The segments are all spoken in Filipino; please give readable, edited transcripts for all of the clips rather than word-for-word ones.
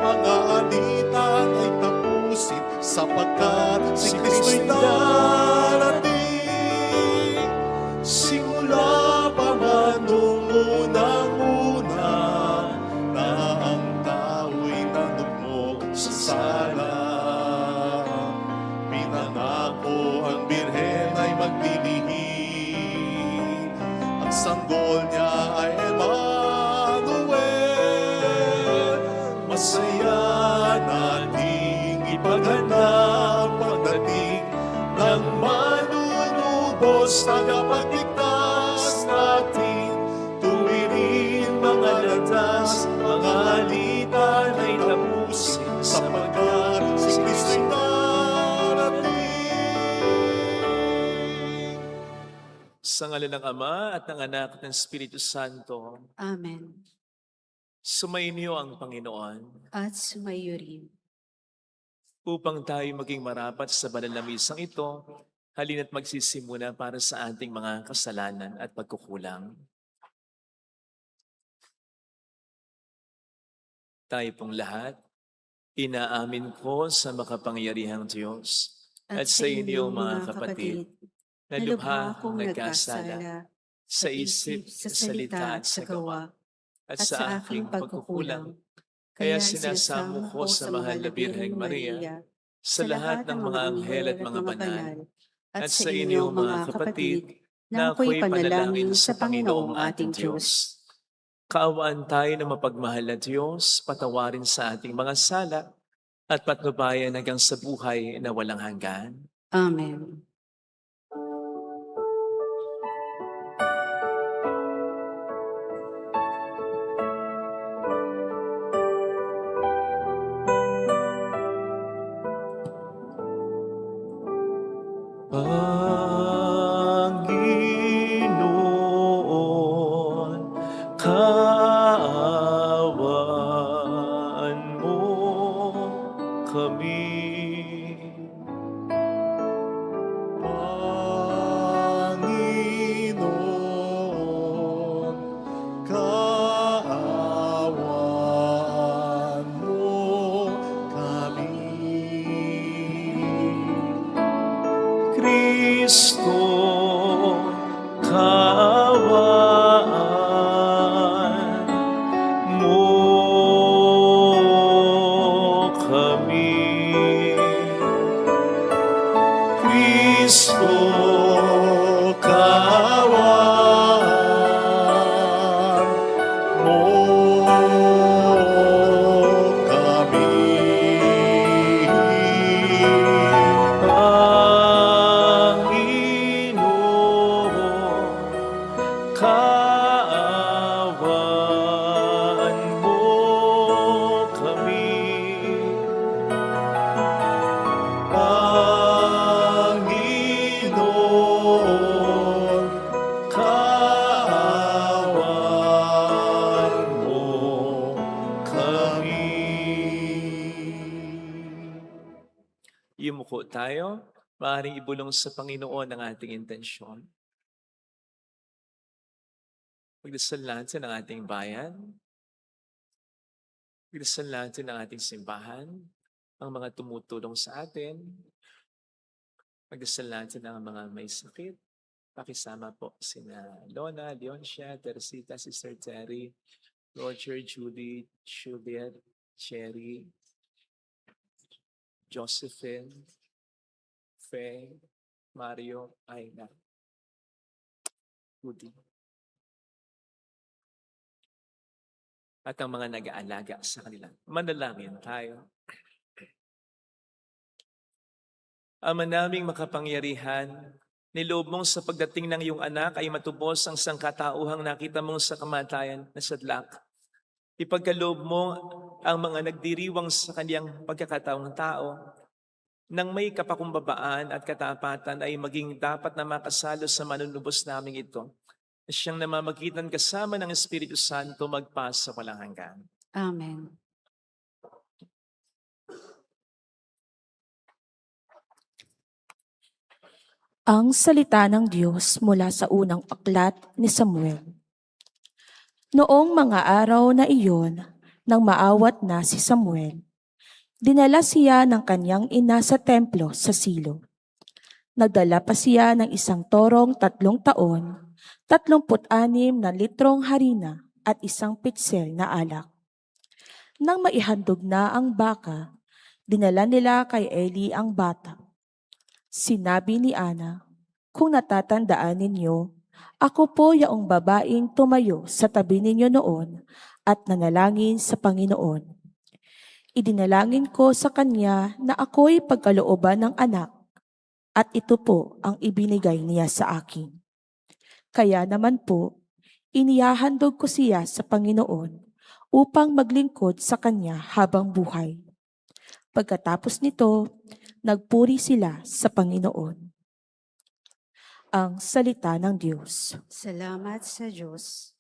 mga alitan ay tapusin, sapagkat si Kristo'y darating. Simula pa man noong unang-una, na ang tao'y nanumog sa sala. Pinangako ang birhen ay maglilihim, ang sanggol niya ay Emmanuel. Masaya nating ipaghanap pagdating ng manunubos, tagapagligtas natin. Tuwirin mga landas, mga alitan ay tapusin, sapagkat si Kristo'y darating. Sa ngalan ng Ama at ng Anak at ng Espiritu Santo, Amen. sumainyo ang Panginoon At sumayo rin. upang tayo maging marapat sa banal na misang ito. Halina't magsisimula para sa ating mga kasalanan at pagkukulang. Tayo pong lahat, inaamin ko sa makapangyarihang Diyos at sa inyo mga kapatid, na lubha akong nagkasala sa isip, sa salita at sa gawa, at sa aking pagkukulang. Kaya sinasamo ko sa mahal na Birheng Maria, sa lahat ng mga anghel at mga banal, at sa inyo mga kapatid, na ako'y panalangin sa Panginoong ating Diyos. Kaawaan tayo na mapagmahal na Diyos, patawarin sa ating mga sala, at patnubayan hanggang sa buhay na walang hanggan. Amen. Panginoon, kaawaan mo kami. Panginoon, kaawaan mo kami. Kristo, kaawaan mo kami. Kristo, kaawaan mo kami. Panginoon, kaawaan mo kami. Panginoon, kaawaan mo kami. Yumuko tayo, maaaring ibulong sa Panginoon ang ating intensyon. Magdasal natin ang ating bayan. Magdasal natin ang ating simbahan, ang mga tumutulong sa atin. Magdasal natin ang mga may sakit. Pakisama po sina Lona, Leoncia, Teresita, Sister Terry, Roger, Judy, Juliet, Cherry, Josephine, Faye, Mario, Aina, Woody. At ang mga nag-aalaga sa kanila. Manalangin tayo. Ama naming makapangyarihan, niloob mong sa pagdating ng iyong anak ay matubos ang sangkatauhang nakita mong sa kamatayan na sadlak. Ipagkaloob mo ang mga nagdiriwang sa kaniyang pagkakataong tao, nang may kapakumbabaan at katapatan ay maging dapat na makasalo sa manunubos naming ito, na siyang namamagitan kasama ng Espiritu Santo magpasa walang hanggan. Amen. Ang salita ng Diyos mula sa unang aklat ni Samuel. Noong mga araw na iyon, Nang maawat na si Samuel, dinala siya ng kanyang ina sa templo sa Silo. Nagdala pa siya ng isang torong 3 taon, 36 na litrong harina at isang pitsel na alak. Nang maihandog na ang baka, dinala nila kay Eli ang bata. Sinabi ni Ana, "Kung natatandaan ninyo, ako po yaong babaeng tumayo sa tabi ninyo noon at nanalangin sa Panginoon. Idinalangin ko sa kanya na ako'y pagkalooban ng anak at ito po ang ibinigay niya sa akin. Kaya naman po, inihahandog ko siya sa Panginoon upang maglingkod sa kanya habang buhay." Pagkatapos nito, nagpuri sila sa Panginoon. Ang salita ng Diyos. Salamat sa Diyos.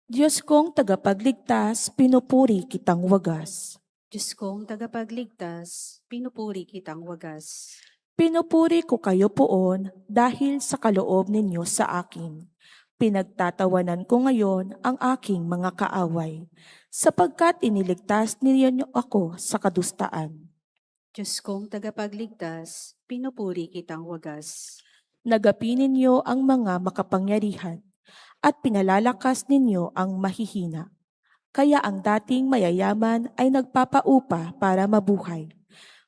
Diyos kong tagapagligtas, pinupuri kitang wagas. Diyos kong tagapagligtas, pinupuri kitang wagas. Pinupuri ko kayo poon dahil sa kaloob ninyo sa akin. Pinagtatawanan ko ngayon ang aking mga kaaway, sapagkat iniligtas ninyo ako sa kadustaan. Diyos kong tagapagligtas, pinupuri kitang wagas. Nagapi ninyo ang mga makapangyarihan at pinalalakas ninyo ang mahihina. Kaya ang dating mayayaman ay nagpapaupa para mabuhay.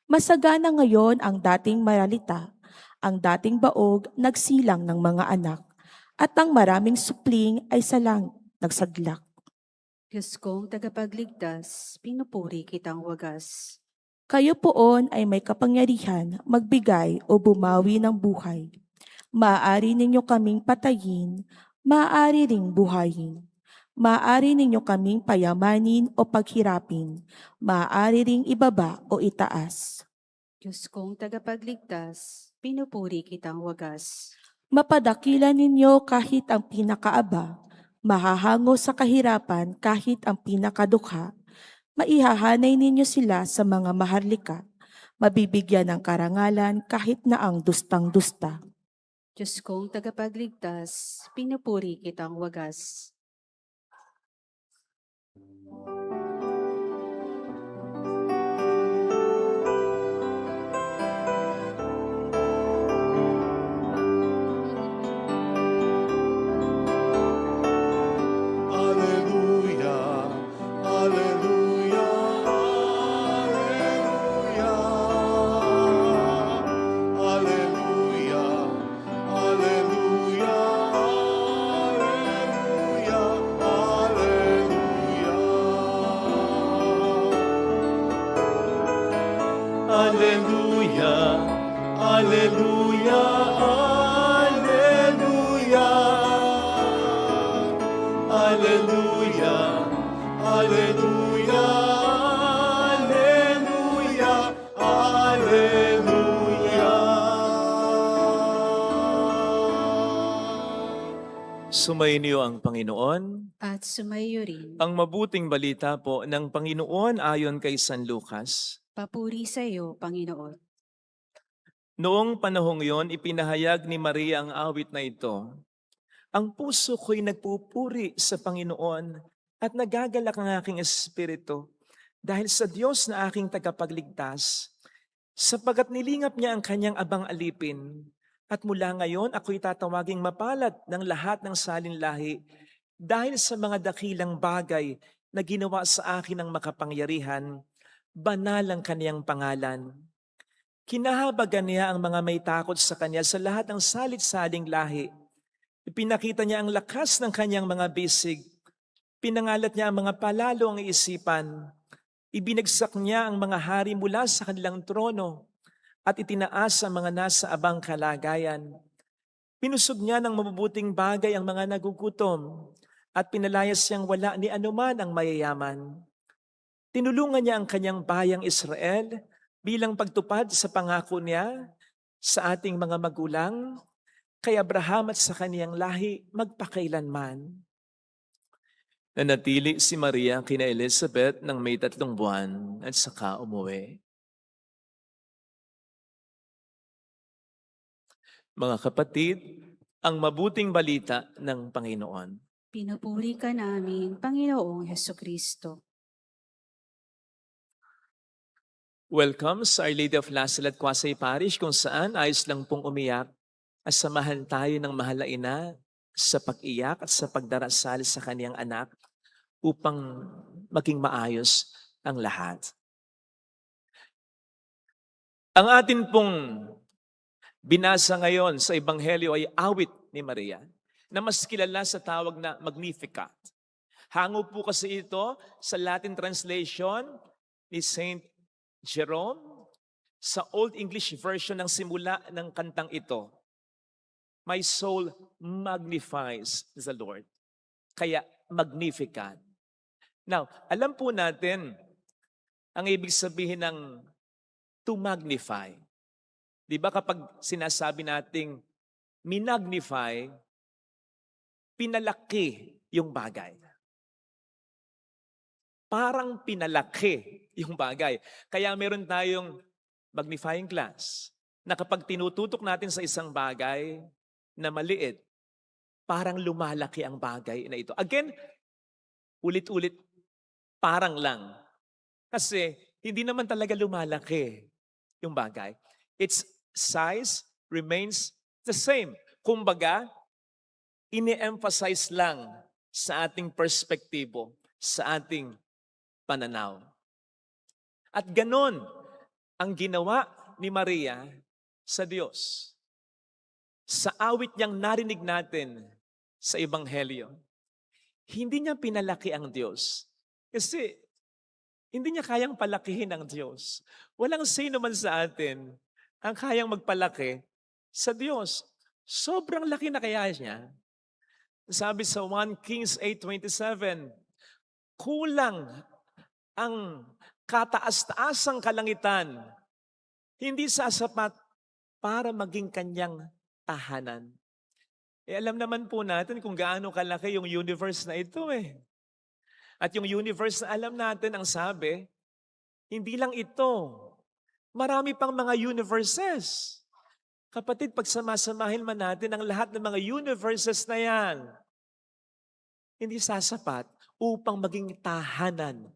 Masagana ngayon ang dating maralita, ang dating baog nagsilang ng mga anak, at ang maraming supling ay salang nagsadlak. Diyos kong tagapagligtas, pinupuri kitang wagas. Kayo poon ay may kapangyarihan magbigay o bumawi ng buhay. Maaari ninyo kaming patayin, maaari ring buhayin. Maaari ninyo kaming payamanin o paghirapin, maaari ring ibaba o itaas. Diyos kong tagapagligtas, pinupuri kitang wagas. Mapadakilan ninyo kahit ang pinakaaba, mahahango sa kahirapan kahit ang pinakadukha, maihahanay ninyo sila sa mga maharlika, mabibigyan ng karangalan kahit na ang dustang-dusta. Diyos kong tagapagligtas, pinupuri kitang wagas. Alleluia, alleluia, alleluia. Alleluia, alleluia, alleluia, alleluia. Alleluia, alleluia, alleluia. Alleluia, alleluia, alleluia, alleluia. Sumainyo ang Panginoon. At sumayo rin. Ang mabuting balita po ng Panginoon ayon kay San Lucas. Papuri sa iyo, Panginoon. Noong panahong yon, ipinahayag ni Maria ang awit na ito. Ang puso ko'y nagpupuri sa Panginoon at nagagalak ang aking espiritu dahil sa Diyos na aking tagapagligtas, sapagkat nilingap niya ang kanyang abang alipin. At mula ngayon, ako'y tatawaging mapalad ng lahat ng salinlahi dahil sa mga dakilang bagay na ginawa sa akin ng makapangyarihan, banal ang kaniyang pangalan. Kinahabagan niya ang mga may takot sa kanya sa lahat ng salit-saling lahi. Ipinakita niya ang lakas ng kanyang mga bisig. Pinangalat niya ang mga palalong isipan. Ibinagsak niya ang mga hari mula sa kanilang trono at itinaas ang mga nasa abang kalagayan. Pinusog niya ng mabubuting bagay ang mga nagugutom at pinalayas niyang wala ni anuman ang mayayaman. Tinulungan niya ang kanyang bayang Israel bilang pagtupad sa pangako niya sa ating mga magulang, kay Abraham at sa kaniyang lahi magpakailanman. Nanatili si Maria kina Elizabeth ng may 3 buwan at saka umuwi. Mga kapatid, ang mabuting balita ng Panginoon. Pinupuri ka namin, Panginoong Hesukristo. Welcome sa Our Lady of Lasalette Quasay Parish kung saan ayos lang pong umiyak at samahan tayo ng mahal na ina sa pag-iyak at sa pagdarasal sa kaniyang anak upang maging maayos ang lahat. Ang atin pong binasa ngayon sa Ebanghelyo ay awit ni Maria na mas kilala sa tawag na Magnificat. Hango po kasi ito sa Latin translation ni Saint Jerome sa Old English version ng simula ng kantang ito. My soul magnifies the Lord. Kaya Magnificat. Now, alam po natin ang ibig sabihin ng to magnify. Di ba kapag sinasabi nating minagnify, pinalaki yung bagay. Parang pinalaki yung bagay. Kaya meron tayong magnifying glass na kapag tinututok natin sa isang bagay na maliit, parang lumalaki ang bagay na ito. Again, ulit-ulit, parang lang. Kasi hindi naman talaga lumalaki yung bagay. Its size remains the same. Kumbaga, ini-emphasize lang sa ating perspektibo, sa ating pananaw. At ganon ang ginawa ni Maria sa Diyos. Sa awit niyang narinig natin sa Ebanghelyo, hindi niya pinalaki ang Diyos. Kasi hindi niya kayang palakihin ang Diyos. Walang sino man sa atin ang kayang magpalaki sa Diyos. Sobrang laki na kaya niya. Sabi sa 1 Kings 8:27, kulang ang kataas-taasang kalangitan, hindi sasapat para maging kanyang tahanan. Alam naman po natin kung gaano kalaki yung universe na ito eh. At yung universe na alam natin ang sabi, hindi lang ito. Marami pang mga universes. Kapatid, pag samasamahin man natin ang lahat ng mga universes na yan, hindi sasapat upang maging tahanan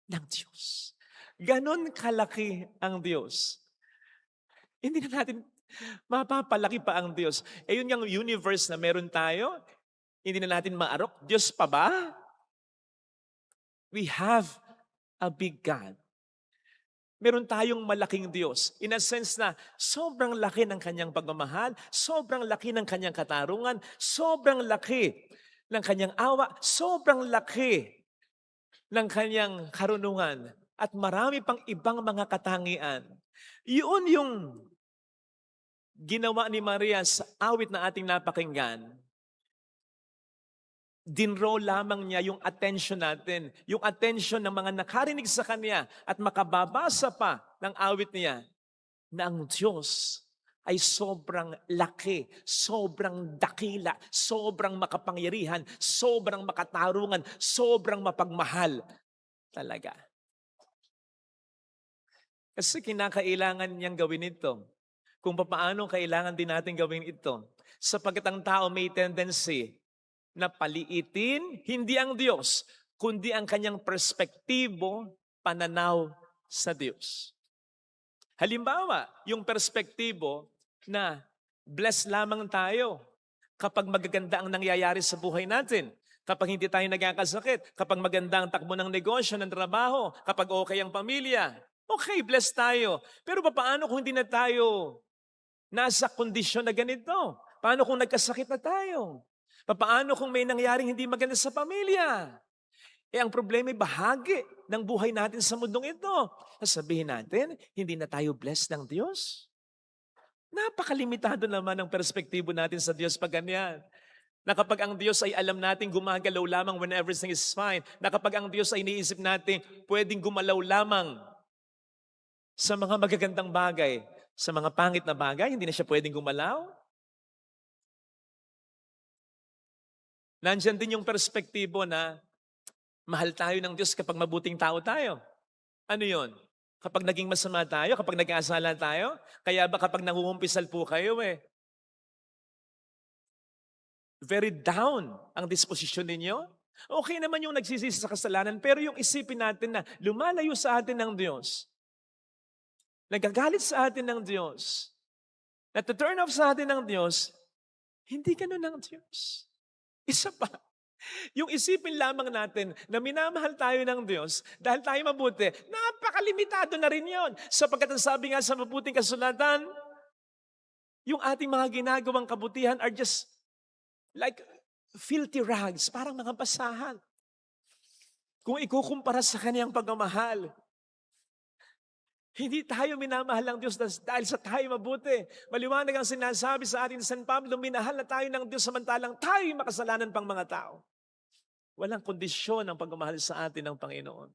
ng Diyos. Ganon kalaki ang Diyos. Hindi na natin mapapalaki pa ang Diyos. Yun yung universe na meron tayo, hindi na natin maarok. Diyos pa ba? We have a big God. Meron tayong malaking Diyos. In a sense na sobrang laki ng kanyang pagmamahal, sobrang laki ng kanyang katarungan, sobrang laki ng kanyang awa, sobrang laki ng kanyang karunungan, at marami pang ibang mga katangian. Yun yung ginawa ni Maria sa awit na ating napakinggan. Dinraw lamang niya yung attention natin, yung attention ng mga nakarinig sa kanya at makababasa pa ng awit niya na ang Diyos ay sobrang laki, sobrang dakila, sobrang makapangyarihan, sobrang makatarungan, sobrang mapagmahal talaga. Kasi kinakailangan niyang gawin ito. Kung paano kailangan din natin gawin ito. Sapagkat ang tao may tendency na paliitin, hindi ang Diyos, kundi ang kanyang perspektibo, pananaw sa Diyos. Halimbawa, yung perspektibo na blessed lamang tayo kapag magaganda ang nangyayari sa buhay natin, kapag hindi tayo nagkakasakit, kapag maganda ang takbo ng negosyo, ng trabaho, kapag okay ang pamilya, okay, blessed tayo. Pero paano kung hindi na tayo nasa kondisyon na ganito? Paano kung nagkasakit na tayo? Paano kung may nangyaring hindi maganda sa pamilya? Ang problema ay bahagi ng buhay natin sa mundong ito. Sasabihin natin, hindi na tayo blessed ng Diyos? Napakalimitado naman ang perspektibo natin sa Diyos pag ganyan. Na kapag ang Diyos ay alam natin gumagalaw lamang when everything is fine. Na kapag ang Diyos ay iniisip natin pwedeng gumalaw lamang sa mga magagandang bagay. Sa mga pangit na bagay, hindi na siya pwedeng gumalaw. Nandyan din yung perspektibo na mahal tayo ng Diyos kapag mabuting tao tayo. Ano yon? Kapag naging masama tayo, kapag nag-aasala tayo, kaya ba kapag nangungumpisal po kayo very down ang disposisyon ninyo? Okay naman yung nagsisisi sa kasalanan, pero yung isipin natin na lumalayo sa atin ng Diyos, nagagalit sa atin ng Diyos, na-turn off sa atin ng Diyos, hindi ganun ng Diyos. Isa pa, yung isipin lamang natin na minamahal tayo ng Diyos dahil tayo mabuti, napakalimitado na rin yon. Sapagkat ang sabi nga sa mabuting kasulatan, yung ating mga ginagawang kabutihan are just like filthy rags, parang mga basahan. Kung ikukumpara sa kaniyang pagmamahal, hindi tayo minamahal ng Diyos dahil sa tayo mabuti. Maliwanag ang sinasabi sa atin San Pablo, minahal na tayo ng Diyos samantalang tayo'y makasalanan pang mga tao. Walang kondisyon ang pagmamahal sa atin ng Panginoon.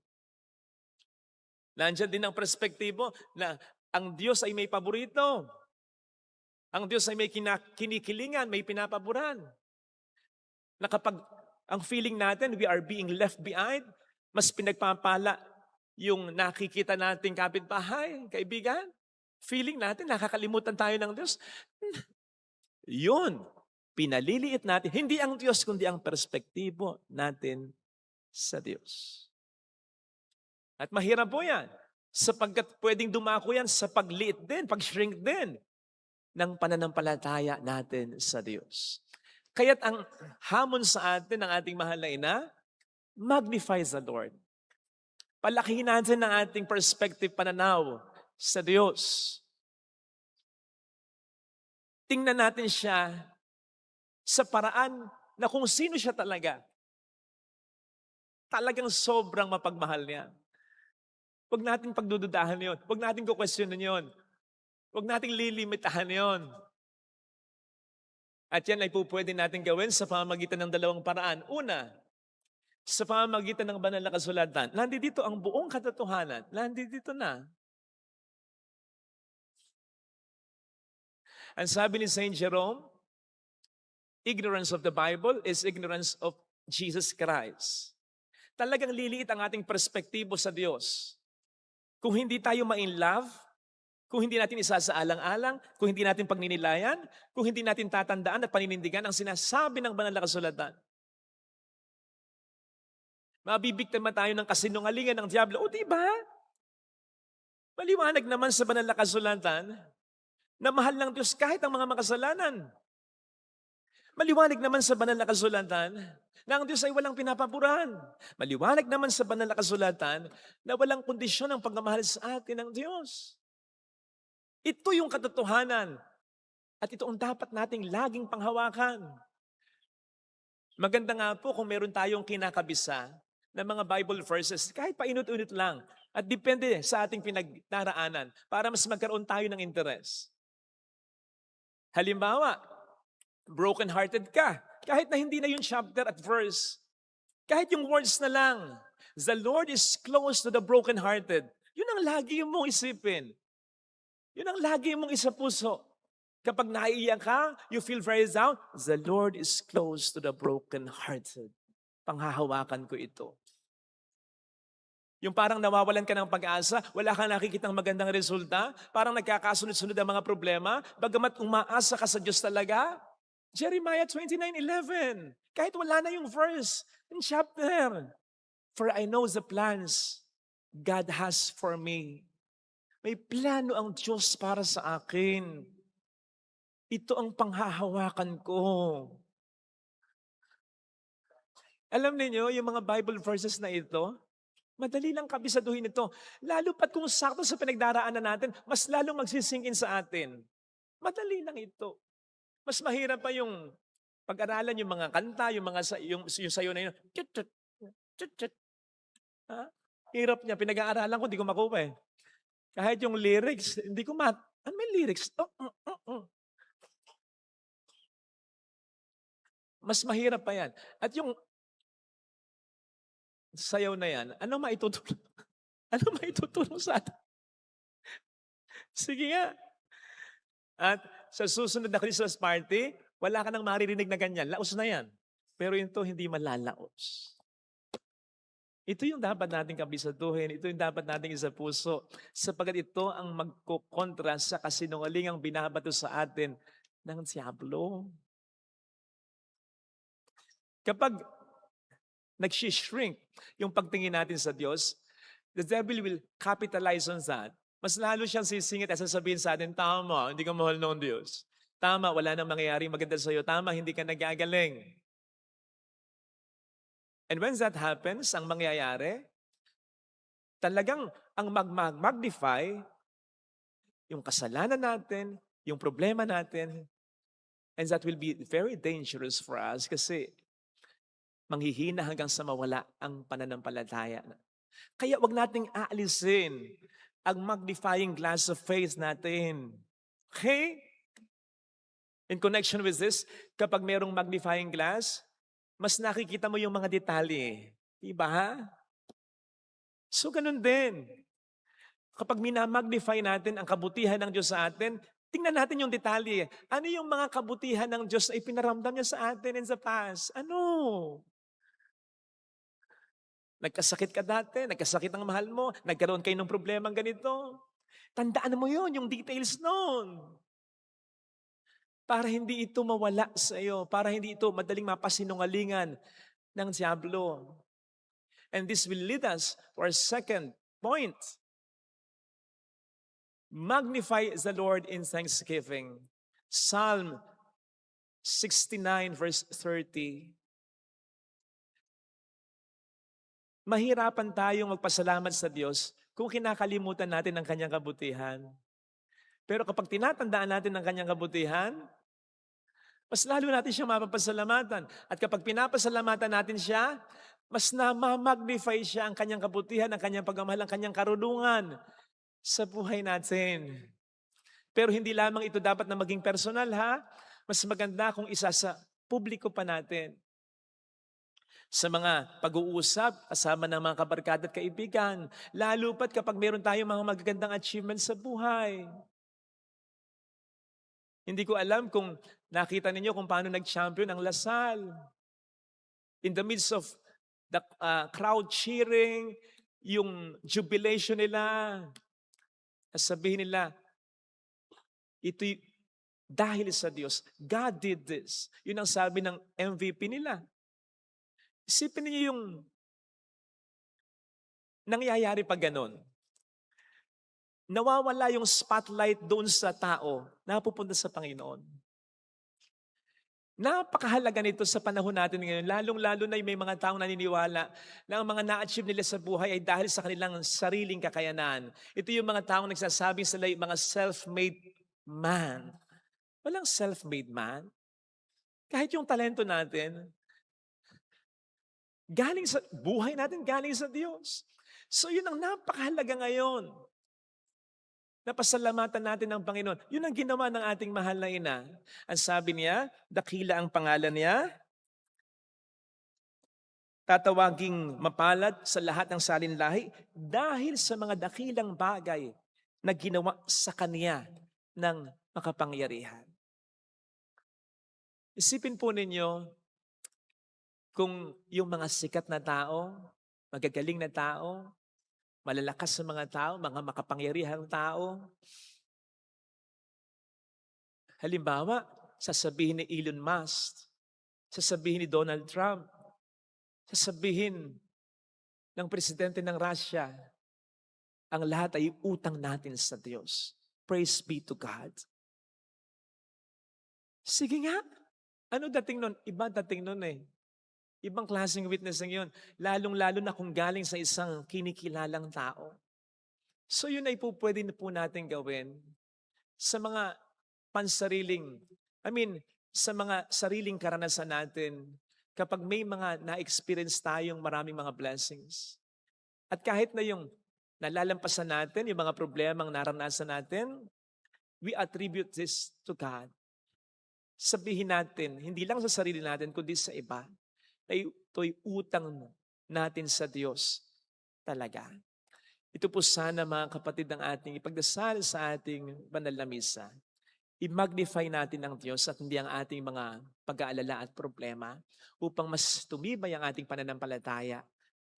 Nandiyan din ang perspektibo na ang Diyos ay may paborito. Ang Diyos ay may kinikilingan, may pinapaboran. Na kapag ang feeling natin, we are being left behind, mas pinagpapala yung nakikita nating kapitbahay, kaibigan. Feeling natin, nakakalimutan tayo ng Diyos. Yun, pinaliliit natin. Hindi ang Diyos, kundi ang perspektibo natin sa Diyos. At mahirap po yan, sapagkat pwedeng dumako yan sa pagliit din, pag-shrink din ng pananampalataya natin sa Diyos. Kaya't ang hamon sa atin ng ating mahal na ina, magnify the Lord. Palakihin natin ang ating perspective pananaw sa Diyos. Tingnan natin siya sa paraan na kung sino siya talaga. Talagang sobrang mapagmahal niya. Huwag natin pagdududahan yun. Huwag natin kukwestiyonin yun. Huwag natin lilimitahan yun. At yan ay pwede natin gawin sa pamamagitan ng dalawang paraan. Una, sa pamamagitan ng banal na kasulatan, nandito ang buong katotohanan. Nandito na. Ang sabi ni Saint Jerome, ignorance of the Bible is ignorance of Jesus Christ. Talagang liliit ang ating perspektibo sa Diyos. Kung hindi tayo ma-in love, kung hindi natin isasaalang-alang, kung hindi natin pagninilayan, kung hindi natin tatandaan at paninindigan ang sinasabi ng banal na kasulatan. Mabibiktima tayo ng kasinungalingan ng Diablo. O diba? Maliwanag naman sa banal na kasulatan na mahal ng Diyos kahit ang mga makasalanan. Maliwanag naman sa banal na kasulatan na ang Diyos ay walang pinapaboran. Maliwanag naman sa banal na kasulatan na walang kondisyon ang pagmamahal sa atin ng Diyos. Ito yung katotohanan. At ito ang dapat nating laging panghawakan. Maganda nga po kung meron tayong kinakabisa na mga Bible verses, kahit painut-unit lang. At depende sa ating pinagdaraanan para mas magkaroon tayo ng interes. Halimbawa, broken-hearted ka. Kahit na hindi na yung chapter at verse. Kahit yung words na lang. The Lord is close to the broken-hearted. Yun ang lagi mong isipin. Yun ang lagi mong isapuso. Kapag naiiyak ka, you feel very down, the Lord is close to the broken-hearted. Panghahawakan ko ito. Yung parang nawawalan ka ng pag-asa, wala kang nakikitang magandang resulta, parang nagkakasunod-sunod ang mga problema, bagamat umaasa ka sa Diyos talaga. Jeremiah 29:11. Kahit wala na yung verse, yung chapter. For I know the plans God has for me. May plano ang Diyos para sa akin. Ito ang panghahawakan ko. Alam niyo yung mga Bible verses na ito, madali lang kabisaduhin ito. Lalo pat kung sakto sa pinagdaraanan natin, mas lalong magsisingin sa atin. Madali lang ito. Mas mahirap pa yung pag-aralan yung mga kanta, yung sayo na yun. Ha? Hirap niya. Pinag-aaralan ko, hindi ko makuha eh. Kahit yung lyrics, hindi ko ano may lyrics? Mas mahirap pa yan. At yung sayaw na yan, ano maitutulong? Ano maitutulong sa atin? Sige nga. At sa susunod na Christmas party, wala ka nang maririnig na ganyan. Laos na yan. Pero ito hindi malalaos. Ito yung dapat nating kabisaduhin. Ito yung dapat nating isa puso. Sapagat ito ang magkukontra sa kasinungalingang binabato sa atin ng Diablo. Kapag nag-shrink yung pagtingin natin sa Diyos, the devil will capitalize on that mas lalo siyang sisingit at sasabihin sa atin, tama, hindi ka mahal ng Diyos. Tama, wala nang mangyayaring maganda sa iyo. Tama, hindi ka nagagaling. And when that happens, ang mangyayari, talagang ang magnify yung kasalanan natin, yung problema natin, and that will be very dangerous for us kasi manghihina hanggang sa mawala ang pananampalataya. Kaya wag nating aalisin ang magnifying glass of faith natin. Okay? In connection with this, kapag merong magnifying glass, mas nakikita mo yung mga detalye. Diba? So ganun din. Kapag minamagnify natin ang kabutihan ng Diyos sa atin, tingnan natin yung detalye. Ano yung mga kabutihan ng Diyos na ipinaramdam niya sa atin in the past? Ano? Nagkasakit ka dati, nagkasakit ang mahal mo, nagkaroon kayo ng problemang ganito. Tandaan mo yun, yung details nun. Para hindi ito mawala sa iyo, para hindi ito madaling mapasinungalingan ng diablo. And this will lead us to our second point. Magnify the Lord in thanksgiving. Psalm 69 verse 30. Mahirapan tayong magpasalamat sa Diyos kung kinakalimutan natin ang kanyang kabutihan. Pero kapag tinatandaan natin ang kanyang kabutihan, mas lalo natin siya mapapasalamatan. At kapag pinapasalamatan natin siya, mas na-magnify siya ang kanyang kabutihan, ang kanyang pagmamahal, ang kanyang karunungan sa buhay natin. Pero hindi lamang ito dapat na maging personal, ha? Mas maganda kung isa sa publiko pa natin. Sa mga pag-uusap, kasama ng mga kabarkada at kaibigan, lalo pat kapag meron tayong mga magagandang achievements sa buhay. Hindi ko alam kung nakita ninyo kung paano nag-champion ang Lasal. In the midst of the crowd cheering, yung jubilation nila, sabihin nila, ito'y dahil sa Diyos. God did this. Yun ang sabi ng MVP nila. Isipin niyo yung nangyayari pag ganun. Nawawala yung spotlight doon sa tao na pupunta sa Panginoon. Napakahalaga nito sa panahon natin ngayon, lalong-lalo na may mga taong naniniwala na ang mga na-achieve nila sa buhay ay dahil sa kanilang sariling kakayanan. Ito yung mga taong nagsasabing sila yung mga self-made man. Walang self-made man. Kahit yung talento natin, galing sa buhay natin, galing sa Diyos. So yun ang napakahalaga ngayon. Napasalamatan natin ng Panginoon. Yun ang ginawa ng ating mahal na ina. Ang sabi niya, dakila ang pangalan niya, tatawaging mapalad sa lahat ng salinlahi dahil sa mga dakilang bagay na ginawa sa kanya ng makapangyarihan. Isipin po ninyo, kung yung mga sikat na tao, magagaling na tao, malalakas sa mga tao, mga makapangyarihang tao, halimbawa, sasabihin ni Elon Musk, sasabihin ni Donald Trump, sasabihin ng presidente ng Russia, ang lahat ay utang natin sa Diyos. Praise be to God. Sige nga, ano dating nun? Iba dating nun eh. Ibang klaseng witness ng yun. Lalong-lalo na kung galing sa isang kinikilalang tao. So yun ay pwede na po natin gawin sa mga sa mga sariling karanasan natin kapag may mga na-experience tayong maraming mga blessings. At kahit na yung nalalampasan natin, yung mga problemang naranasan natin, we attribute this to God. Sabihin natin, hindi lang sa sarili natin, kundi sa iba, ay ito'y utang natin sa Diyos talaga. Ito po sana mga kapatid ang ating ipagdasal sa ating banal na misa. I-magnify natin ang Diyos at hindi ang ating mga pag-aalala at problema upang mas tumibay ang ating pananampalataya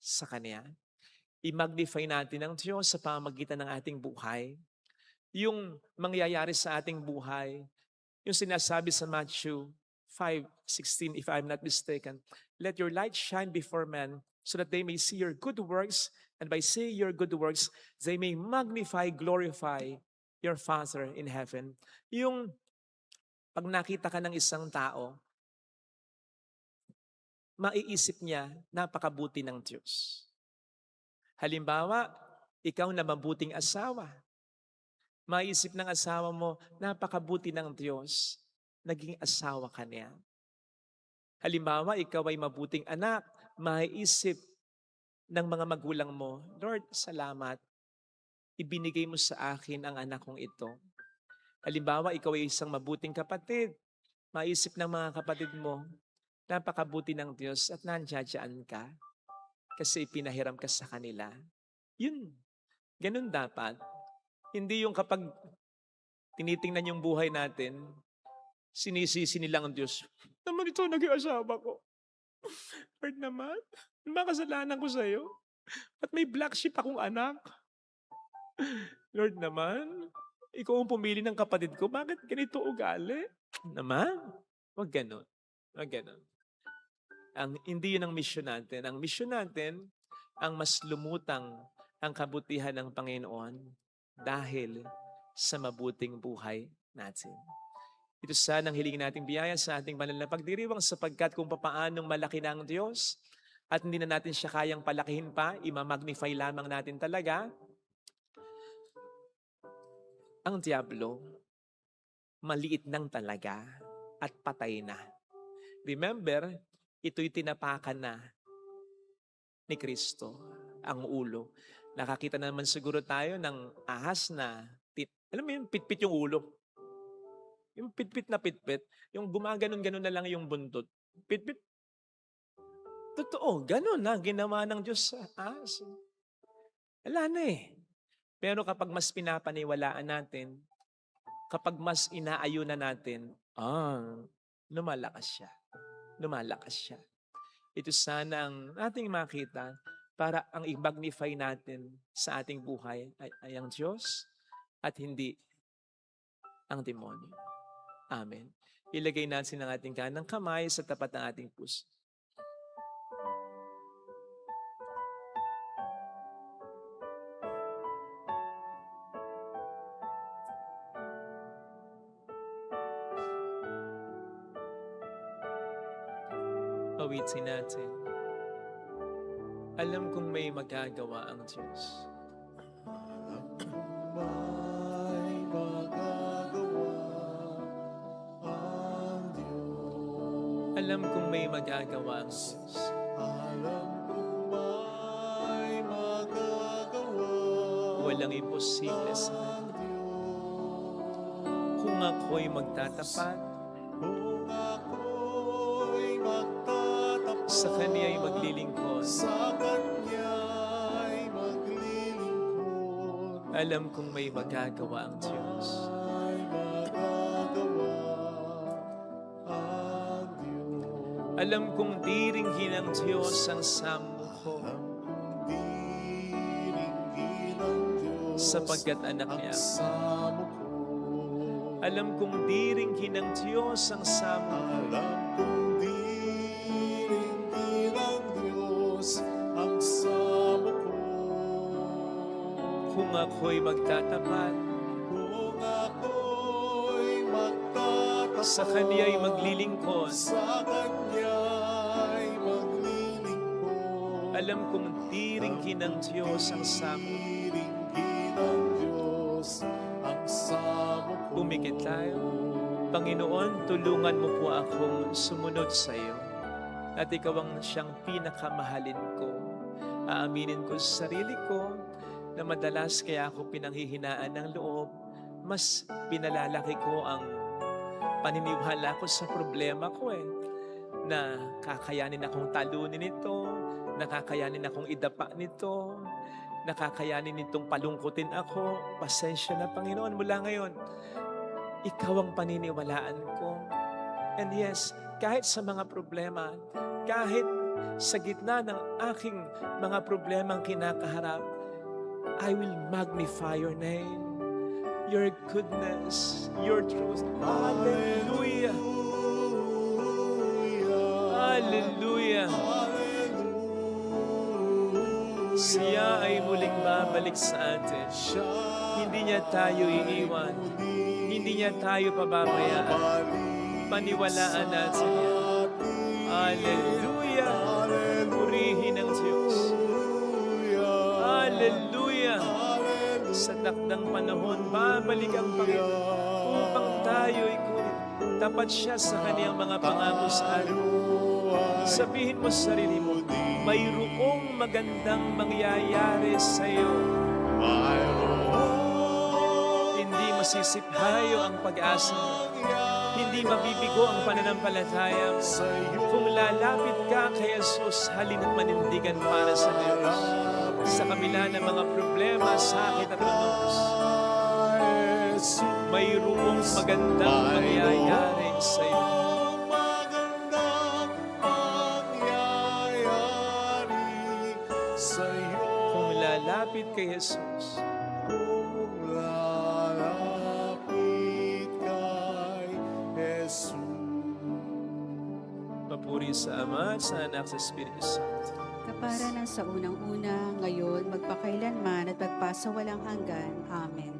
sa Kanya. I-magnify natin ang Diyos sa pamamagitan ng ating buhay. Yung mangyayari sa ating buhay, yung sinasabi sa Matthew 5:16, if I'm not mistaken, let your light shine before men so that they may see your good works And by seeing your good works, they may magnify, glorify your Father in heaven. Yung pag nakita ka ng isang tao, maiisip niya, napakabuti ng Diyos. Halimbawa, ikaw na mabuting asawa. Maiisip ng asawa mo, napakabuti ng Diyos, naging asawa ka niya. Halimbawa, ikaw ay mabuting anak, maiisip ng mga magulang mo, Lord, salamat, ibinigay mo sa akin ang anak kong ito. Halimbawa, ikaw ay isang mabuting kapatid, maiisip ng mga kapatid mo, napakabuti ng Diyos at nandiyan ka kasi ipinahiram ka sa kanila. Yun, ganun dapat. Hindi yung kapag tinitingnan yung buhay natin, sinisisi nilang ang Diyos. Naman ito, naging asawa ko. Lord naman, makasalanan ko sa'yo. At may black sheep akong anak. Lord naman, ikaw ang pumili ng kapatid ko. Bakit ganito ugali? Naman, wag ganun. Wag ganun. Hindi yun ang mission natin. Ang mission natin, ang mas lumutang ang kabutihan ng Panginoon dahil sa mabuting buhay natin. Ito sana ang hilingin nating biyaya sa ating banal na pagdiriwang sapagkat kung papaanong malaki na ang Diyos at hindi na natin siya kayang palakihin pa, imamagnify lamang natin talaga, ang Diablo, maliit nang talaga at patay na. Remember, ito'y tinapakan na ni Kristo, ang ulo. Nakakita na naman siguro tayo ng ahas na, alam mo yun, pitpit yung ulo. Yung pitpit na pitpit, yung gumaganon-ganon na lang yung buntot. Pitpit. Totoo, ganon na, ginawa ng Diyos sa ahas. Wala na eh. Pero kapag mas pinapaniwalaan natin, kapag mas inaayunan natin, lumalakas siya. Lumalakas siya. Ito sana ang ating makita para ang i-magnify natin sa ating buhay ay ang Diyos at hindi ang demonyo. Amen. Ilagay natin ang ating kanang kamay sa tapat ng ating puso. Awitin natin. Alam kong may magagawa ang Diyos. May magagawa ang Diyos. Alam kong may magagawa ang Diyos. Alam kong may magagawa Walang imposible sa ang Kanya. Diyos. Kung ako'y magtatapat, Kung ako'y magtatapat sa Kanya'y maglilingkod, sa Kanya'y maglilingkod, alam kong may magagawa ang Diyos. ay magagawa ang Diyos. Alam kong diringgin ng Diyos ang samo ko Alam kong diringgin ang Diyos sapagkat anak ang niya. samo ko. Alam kong diringgin ng Diyos ang samo ko Alam kong diringgin ang Diyos ang samo ko. kung ako'y magtatapat, Kung ako'y magtatapat sa Kanya'y maglilingkod. sa Kanya'y maglilingkod, Alam kong diringgin ng Diyos ang samo ko. diringgin ang Diyos ang samo ko. Pumikit tayo. Panginoon, tulungan mo po akong sumunod sa iyo. At ikaw ang siyang pinakamahalin ko. Aaminin ko sa sarili ko na madalas kaya ako pinanghihinaan ng loob. Mas pinalalaki ko ang paniniwala ko sa problema ko na kakayanin akong talunin ito, nakakayanin akong idapa nito, nakakayanin nitong palungkutin ako. Pasensya na, Panginoon, mula ngayon. Ikaw ang paniniwalaan ko. And yes, kahit sa mga problema, kahit sa gitna ng aking mga problemang kinakaharap, I will magnify your name, your goodness, your truth. Hallelujah! Hallelujah! Siya ay muling babalik sa atin. Hindi niya tayo iiwan. Hindi niya tayo pababayaan. Paniwalaan natin yan. Hallelujah! Purihin ang Diyos. Hallelujah! Sa takdang panahon, babalik ang Panginoon upang tayo'y kunin. Tapat siya sa kaniyang mga pangako sa atin. Sabihin mo sa sarili mo, mayroong magandang mangyayari sa iyo. Hindi masisiphayo ang pag-asa mo. Hindi mabibigo ang pananampalataya mo. Kung lalapit ka kay Jesus, halina't manindigan para sa Diyos. Sa kabila ng mga problema, sakit at lubos, mayroong magandang mangyayari sa iyo. Kung lalapit kay Jesus, papuri sa Ama, sa Anak, sa Espiritu Santo. Kapara na sa unang-una, ngayon, magpakailanman at magpasawalang hanggan. Amen.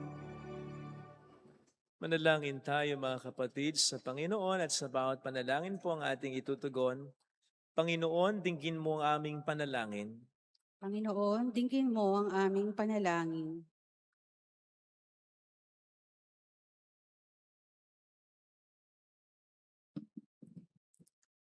Manalangin tayo mga kapatid sa Panginoon at sa bawat panalangin po ang ating itutugon. Panginoon, dinggin mo ang aming panalangin. Panginoon, dinggin mo ang aming panalangin.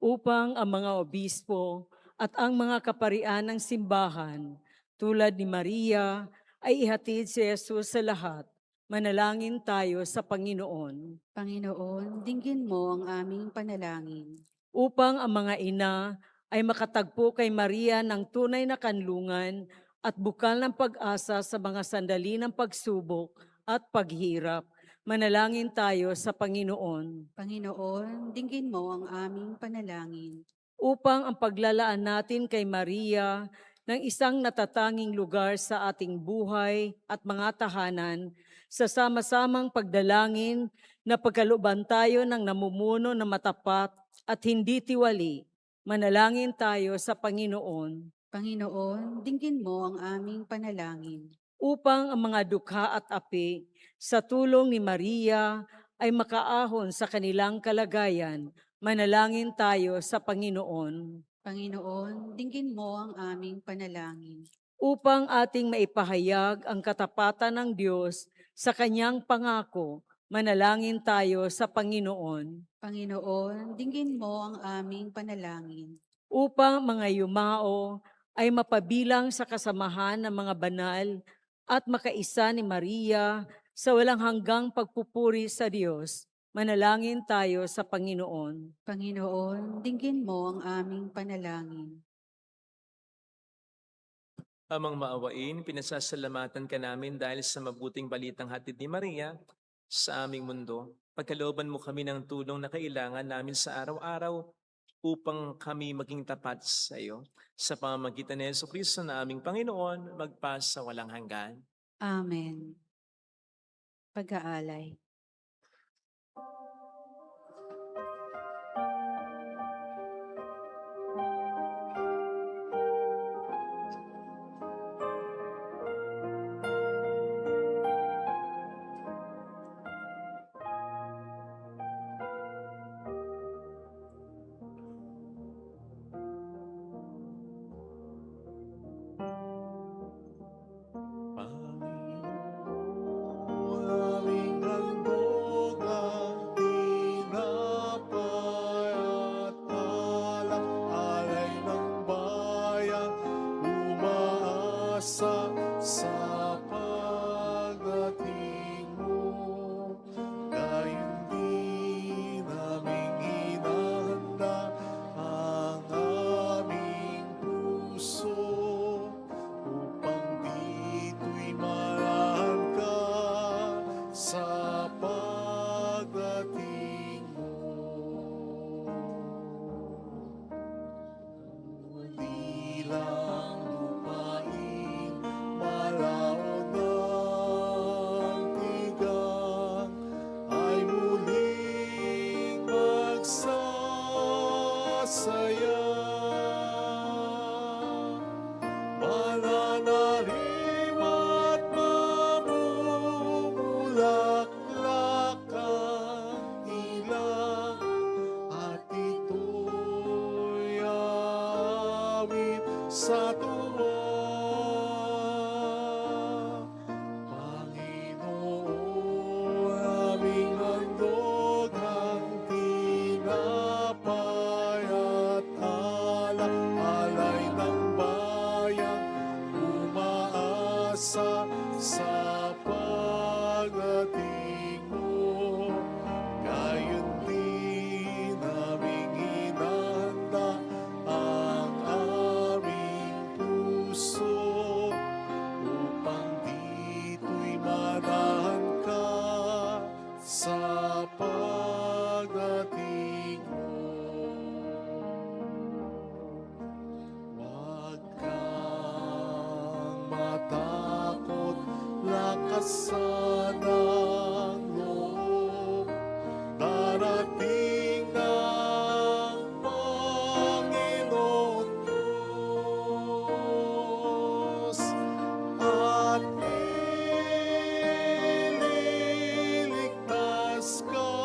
Upang ang mga obispo at ang mga kaparian ng simbahan tulad ni Maria ay ihatid si Jesus sa lahat, manalangin tayo sa Panginoon. Panginoon, dinggin mo ang aming panalangin. Upang ang mga ina ay makatagpo kay Maria ng tunay na kanlungan at bukal ng pag-asa sa mga sandali ng pagsubok at paghirap, manalangin tayo sa Panginoon. Panginoon, dinggin mo ang aming panalangin. Upang ang paglalaan natin kay Maria ng isang natatanging lugar sa ating buhay at mga tahanan, sa sama-samang pagdalangin na pagkalooban tayo ng namumuno na matapat at hindi tiwali, manalangin tayo sa Panginoon. Panginoon, dinggin mo ang aming panalangin. Upang ang mga dukha at api sa tulong ni Maria ay makaahon sa kanilang kalagayan, manalangin tayo sa Panginoon. Panginoon, dinggin mo ang aming panalangin. Upang ating maipahayag ang katapatan ng Diyos sa kanyang pangako, manalangin tayo sa Panginoon. Panginoon, dinggin mo ang aming panalangin. Upang mga yumao ay mapabilang sa kasamahan ng mga banal at makaisa ni Maria sa walang hanggang pagpupuri sa Diyos, manalangin tayo sa Panginoon. Panginoon, dinggin mo ang aming panalangin. Amang maawain, pinasasalamatan ka namin dahil sa mabuting balitang hatid ni Maria sa aming mundo. Pagkalooban mo kami ng tulong na kailangan namin sa araw-araw upang kami maging tapat sa iyo. Sa pamamagitan ni Jesucristo na aming Panginoon, magpasa walang hanggan. Amen. Pag-aalay. Aming pagdating mo. Gayon din naming inanda ang aming puso upang dito'y manahan ka sa pagdating mo. Huwag kang matakot, lakasan ang loob. Darating ng Panginoon Diyos at ililigtas ka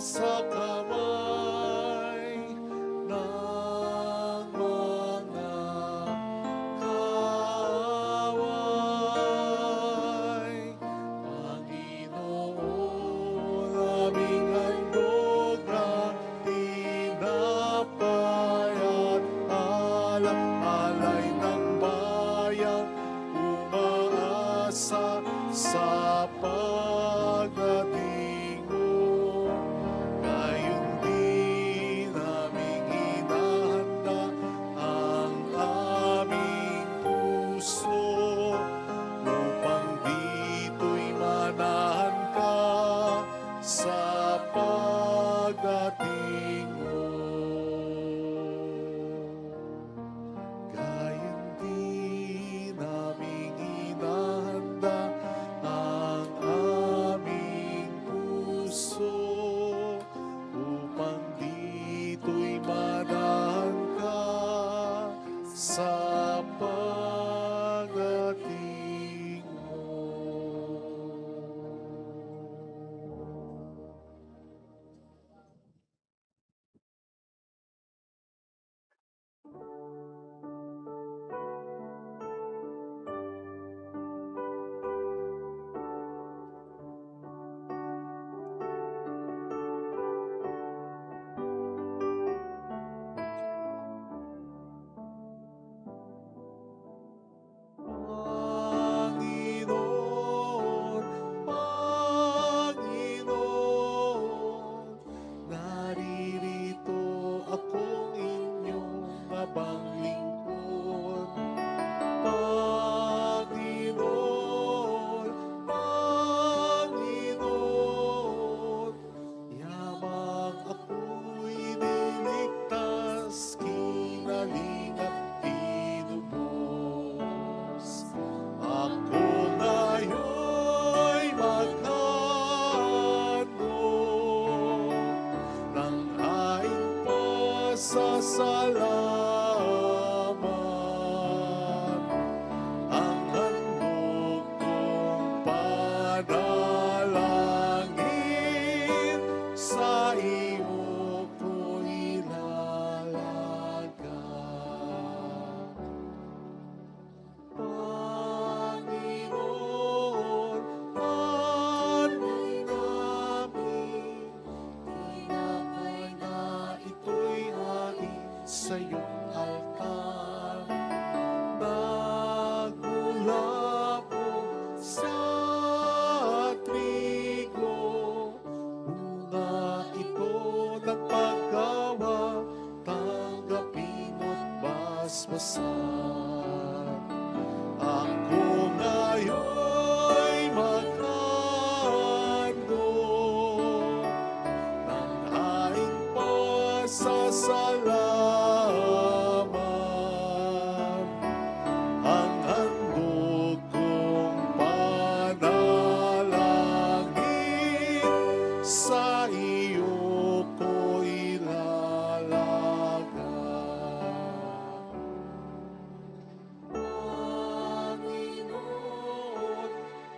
sa kamay ng mga kaaway. Panginoon, aming handog na tinapay at alay ng bayan, umaasa sa pagdating mo. Gayon din naming inahanda ang aming puso upang dito'y manahan ka sa pagdating mo. Gayon din naming inahanda ang aming puso upang dito'y manahan ka sa pagdating mo. Panginoon, Panginoon, naririto akong inyong abang lingkod. Panginoon, Panginoon, yamang ako'y niligtas, kinaling at tinubos. Ako ngayon'y maghandog ng hain pasasalamat. Ang handog kong panalangin, sa iyo ko ilalagay. Panginoon, anay namin, tinapay na ito'y hain sa iyong altar. Nagmula po sa trigo, bunga ito ng paggawa, tanggapin mo't basbasan. Ako ngayon'y maghandog ng hain pasasalamat. Ang handog kong panalangin, sa iyo ko ilalagay. Panginoon,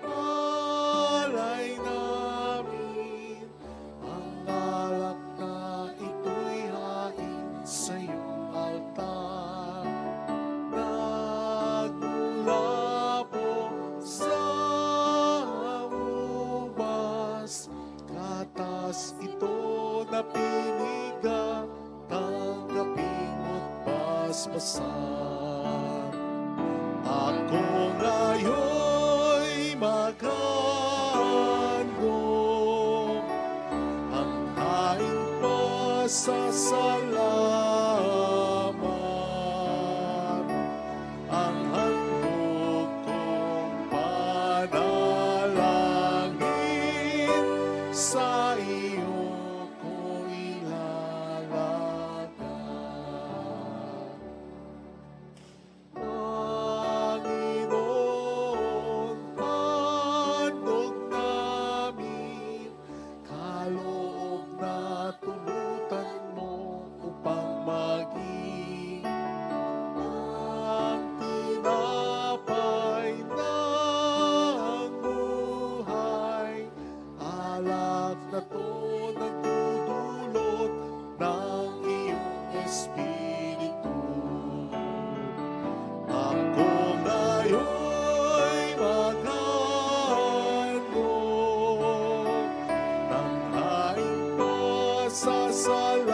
alay namin, ang alak na ito'y hain sa iyong altar. Nagmula po sa ubas, katas ito na piniga, tanggapin mo't basbasan. Ako ngayon'y maghandog pasasalamat. Ang handog kong panalangin, sa iyo ko ilalagay. Panginoon, handog namin, kaloob na tulutan mo upang maging ang tinapay ng buhay. Alak na to nagdudulot ng iyong Espiritu. Ako ngayon'y maghandog ng haing pasasalamat.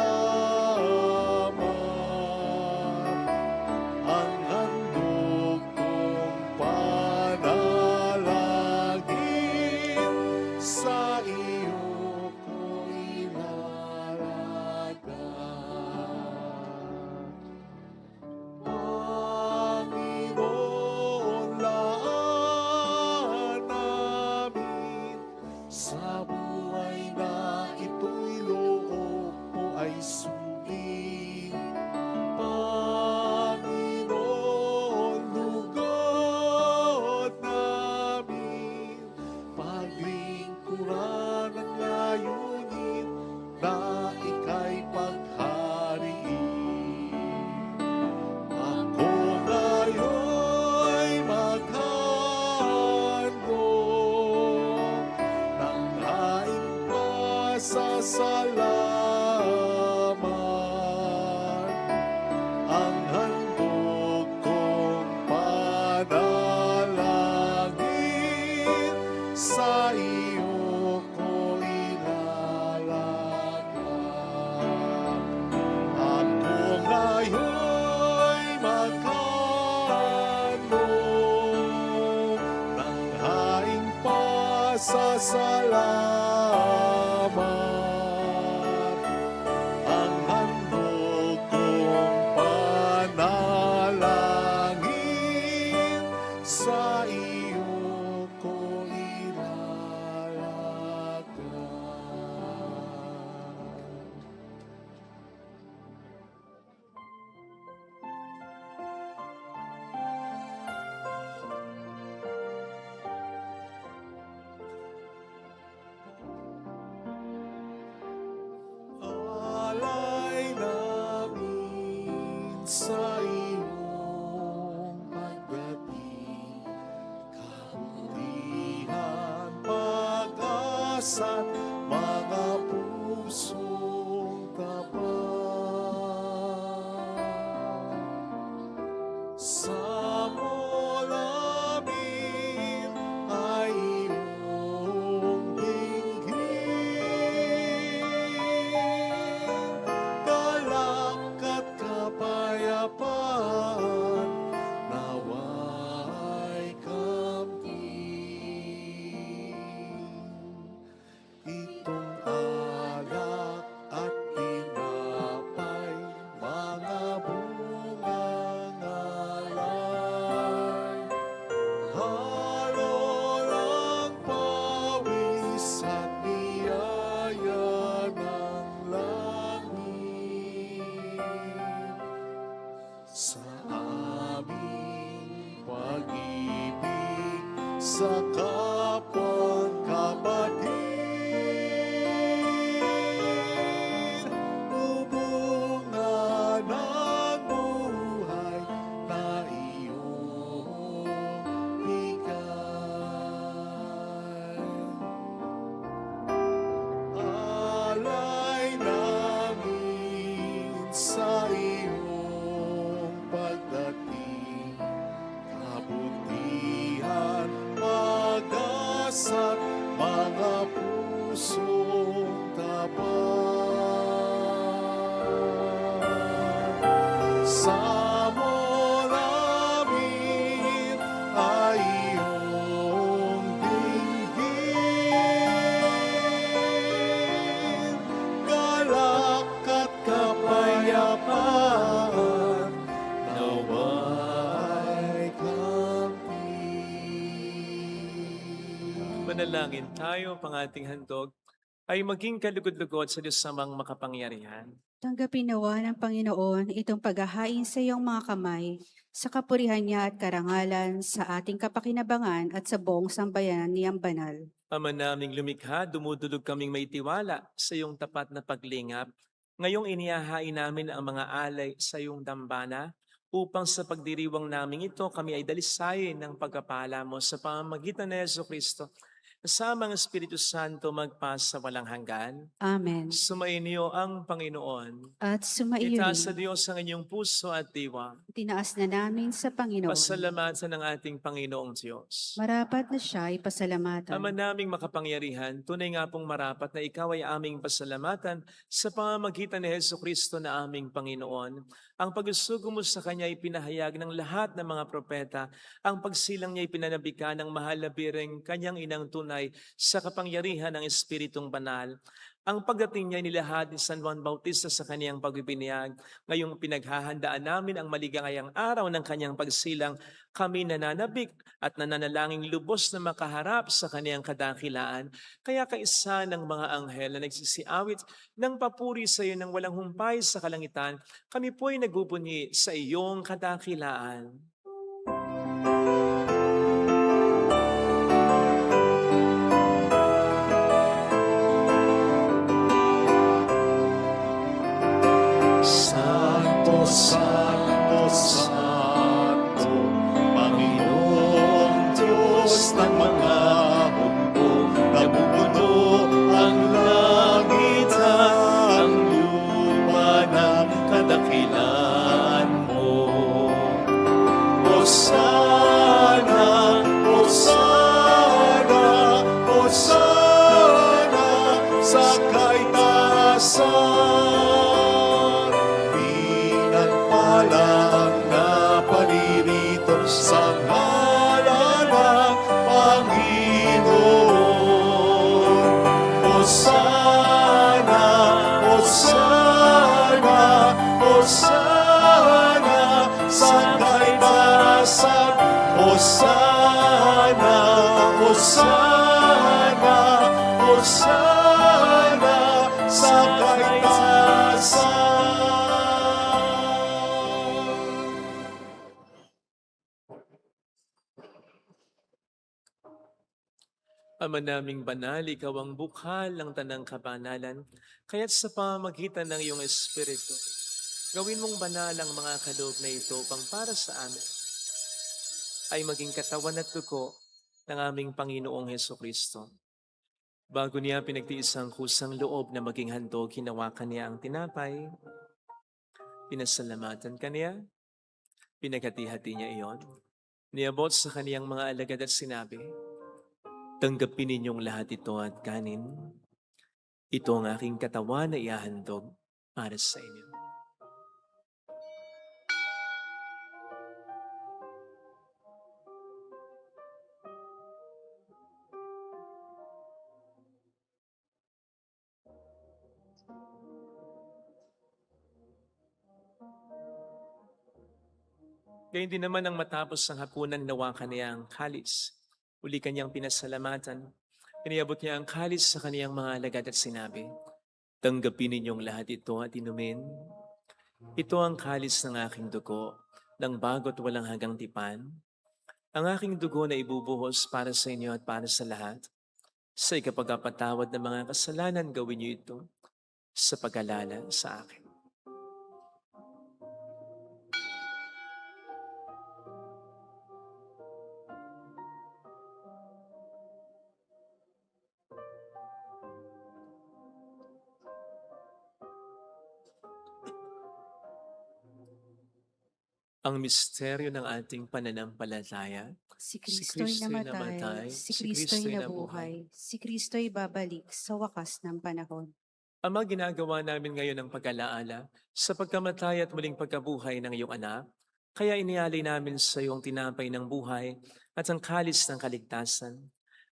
Ang handog kong panalangin, sa iyo ko ilalagay. Panginoon, laan namin sa buhay na ito'y loob mo ay sundin. Panginoon, lugod namin, paglingkuran ang layunin na ika'y paghariin. Ako ngayon'y maghandog ng haing pasasalamat. Ang handog kong panalangin, sa iyo ko ilalagay. Ako ngayon'y maghandog ng haing pasasalamat. Ang handog kong panalangin, sa iyo ko ilalagay. Alay namin sa iyong pagdating, kabutihan, pag-asa't mga pusong tapat. Sa mo namin ay iyong dinggin, galak at kapayapaan nawa'y kamtin. Itong alak at tinapay, mga bungang alay, halo ng pawis at biyaya ng langit. Sa aming pag-ibig sa kapwa't kapatid, hubungan ng buhay na iyong bigay. Alay namin sa iyong pagdating, kabutihan, pag-asa't mga pusong tapat. Sa mo namin ay iyong dinggin, galak at Manalangin tayo, pang ating handog, ay maging kalugod-lugod sa Diyos samang makapangyarihan. Tanggapin nawa ng Panginoon itong paghahain sa iyong mga kamay, sa kapurihan niya at karangalan, sa ating kapakinabangan at sa buong sambayanan niyang banal. Ama naming lumikha, dumudulog kaming may tiwala sa iyong tapat na paglingap. Ngayong inihahain namin ang mga alay sa iyong dambana, upang sa pagdiriwang namin ito kami ay dalisayin ng pagkapala mo sa pamamagitan ni Jesucristo. Kasama ang Espiritu Santo magpasa walang hanggan. Amen. Sumainyo ang Panginoon. At sumaiyo Itaas sa rin, Diyos ang inyong puso at diwa. tinaas na namin sa Panginoon. Pasalamatan ng ating Panginoong Diyos. Marapat na siya ay pasalamatan. Ama naming makapangyarihan, tunay nga pong marapat na ikaw ay aming pasalamatan sa pamamagitan ni Jesucristo na aming Panginoon. Ang pagsusugo mo sa Kanya ay pinahayag ng lahat ng mga propeta. Ang pagsilang niya ay pinanabika ng mahal na bireng Kanyang inang tunay sa kapangyarihan ng Espiritong Banal. Ang pagdating niya ay nilahad ni San Juan Bautista sa kaniyang pagpipiniyag. Ngayong pinaghahandaan namin ang maligayang araw ng kanyang pagsilang, kami nananabik at nananalangin lubos na makaharap sa kaniyang kadakilaan. Kaya kaisa ng mga anghel na nagsisiawit ng papuri sa iyo ng walang humpay sa kalangitan, kami po'y nagbubunyi sa iyong kadakilaan. Santo, Santo, Santo, Panginoong Diyos ng mga mundo, nabubuno ang langit at ang lupa ng kadakilan mo. Hosana, Hosana, Hosana sa kaitaasan. Pinagpalang na paririto sa ngalan ng Panginoon. Hosana, Hosana, Hosana sa kaitaasan. Hosana, Hosana, Hosana sa kaitaasan. Ama naming banal, ikaw ang bukhal ng tanang kabanalan, kaya't sa pamamagitan ng iyong Espiritu, gawin mong banal ang mga kaloob na ito pang para sa amin, ay maging katawan at dugo ng aming Panginoong Hesukristo. Bago niya pinagtiis ang kusang loob na maging handog, hinawakan niya ang tinapay, pinasalamatan kaniya, pinaghati-hati niya iyon, niabot sa kaniyang mga alagad at sinabi, tanggapin ninyong lahat ito at kanin. Ito ang aking katawan na ihahandog para sa inyo. Gayun din naman ang matapos ang hapunan, nawakan niya ang kalis. Uli kanyang pinasalamatan. Iniabot niya ang kalis sa kaniyang mga alagad at sinabi, tanggapin ninyong lahat ito at inumin. Ito ang kalis ng aking dugo, ng bago't walang hanggang tipan. Ang aking dugo na ibubuhos para sa inyo at para sa lahat. Sa ikapagpatawad ng mga kasalanan, gawin niyo ito sa pag-alala sa akin. Ang misteryo ng ating pananampalataya, Si Kristo'y namatay, si Kristo'y nabuhay, si Kristo'y babalik sa wakas ng panahon. Ama, ginagawa namin ngayon ang pag-alaala sa pagkamatay at muling pagkabuhay ng iyong anak, kaya inialay namin sa iyong tinapay ng buhay at ang kalis ng kaligtasan.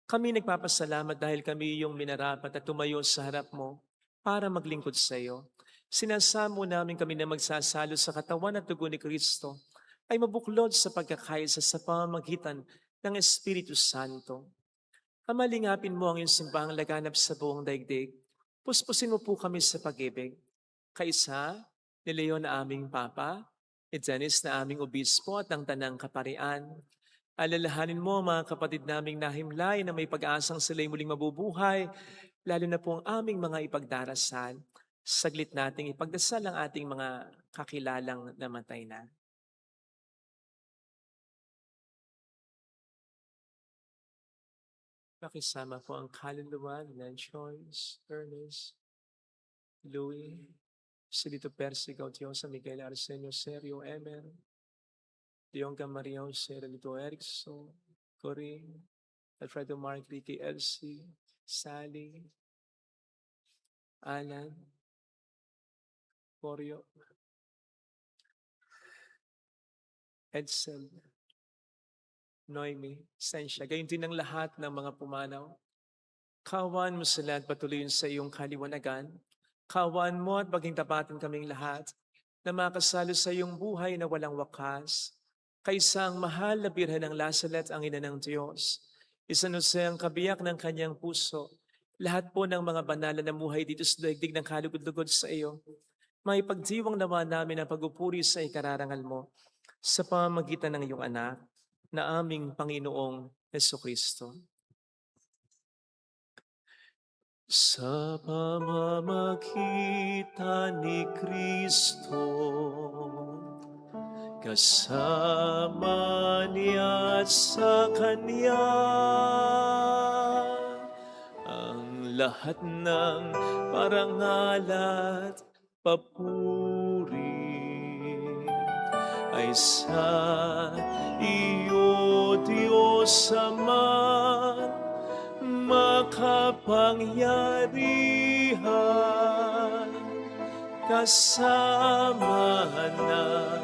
Kami nagpapasalamat dahil kami iyong minarapat at tumayo sa harap mo para maglingkod sa iyo. Sinasamo namin kami na magsasalo sa katawan at dugo ni Kristo ay mabuklod sa pagkakaisa sa pamamagitan ng Espiritu Santo. Amalingapin mo ang iyong simbahang laganap sa buong daigdig. Puspusin mo po kami sa pag-ibig. Kaisa, ni Leon na aming Papa, ni Dennis na aming Obispo at ng Tanang Kaparian. Alalahanin mo ang mga kapatid naming nahimlay na may pag-asang sila'y muling mabubuhay, lalo na po ang aming mga ipagdarasal. Saglit nating ipagdasal ang ating mga kakilalang namatay na. Pakisama po ang kaluluwa ni Joyce, Ernest, Louie, Silito Persico, Diosa, Miguel Arsenio, Sergio, Emer, Dionga Maria Jose, Relito Erickson, Corinne, Alfredo Mark, Ricky, Elsie, Sally, Alan, Corio, Edsel, Noemi, Sensya, gayon din ang lahat ng mga pumanaw. Kawan mo sila at patuloyin sa iyong kaliwanagan. Kawan mo at maging tapatin kaming lahat na makasalo sa iyong buhay na walang wakas. Kaysa ang mahal na birhen ng Lasalet, ang ina ng Diyos. Isanuse ang kabiyak ng kanyang puso. Lahat po ng mga banal na namuhay dito sa daigdig ng kalugod-lugod sa iyo. Maipagdiwang naman namin ang pagupuri sa ikararangal mo sa pamamagitan ng iyong anak na aming Panginoong Jesucristo. Sa pamamagitan ni Kristo, kasama niya at sa Kanya, ang lahat ng parangal at papuri ay sa iyo, Diyos Ama, makapangyarihan, kasama ng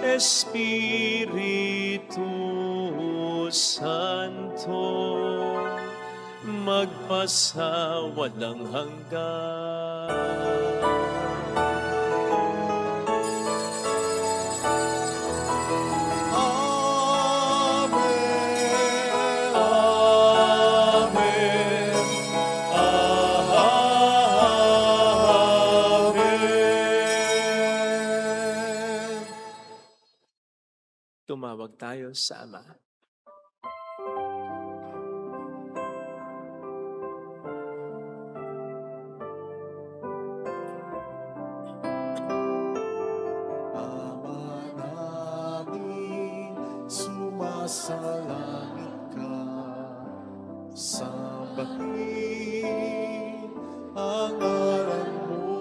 Espiritu Santo, magpasawalang hanggan. Tumawag tayo sa Ama. Ama namin, sumasalangit ka, sambahin ang ngalan mo,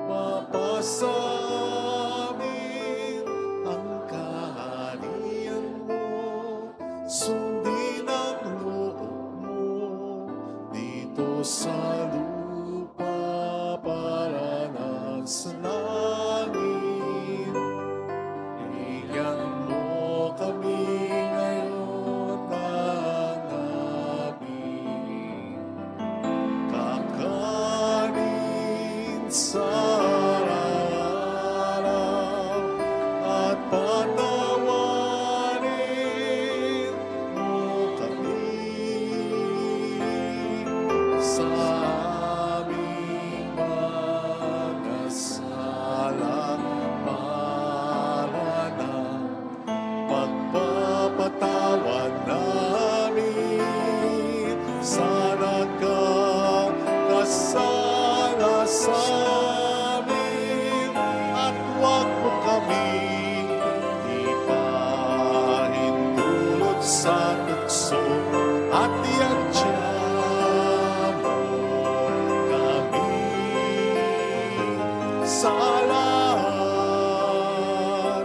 mapasamin ang kaharian mo, sundin ang loob mo dito sa lupa para sa langit. Bigyan mo kami ngayon ng aming kakanin sa araw-araw at patawarin mo kami sa aming mga sala para na pagpapatawad namin sa nagkakasala sa amin, at huwag mo kami ipahintulot sa tukso, at iadya mo kami sa lahat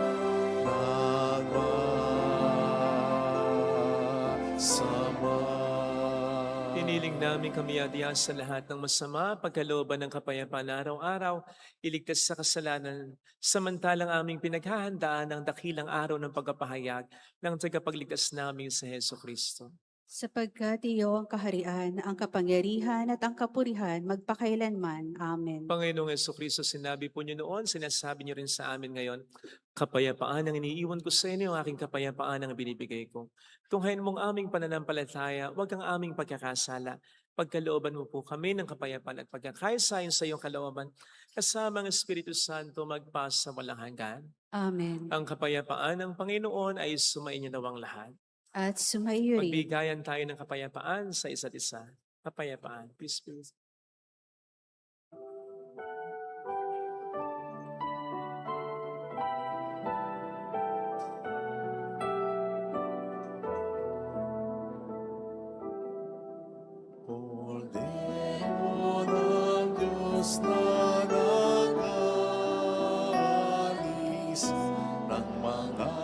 ng masama. Hiniling namin kami adiyan sa lahat ng masama, pagkalooban ng kapayapaan araw-araw, iligtas sa kasalanan, samantalang aming pinaghahandaan ang dakilang araw ng pagpapahayag ng tagapagligtas namin sa Heso Kristo. Sapagkat iyo ang kaharian, ang kapangyarihan at ang kapurihan magpakailanman. Amen. Panginoong Jesucristo, sinabi po niyo noon, sinasabi niyo rin sa amin ngayon, kapayapaan ang iniiwan ko sa inyo, aking kapayapaan ang binibigay ko. Tunghayin mong aming pananampalataya, huwag ang aming pagkakasala. Pagkalooban mo po kami ng kapayapaan at pagkakaisa sa iyong kalooban, kasama ang Espiritu Santo magpas sa walang hanggan. Amen. Ang kapayapaan ng Panginoon ay sumainyo nawang lahat. At sumaiyo rin. Magbigayan tayo ng kapayapaan sa isa't isa. Kapayapaan. Peace be with you. Kordero ng Diyos na nag-aalis ng mga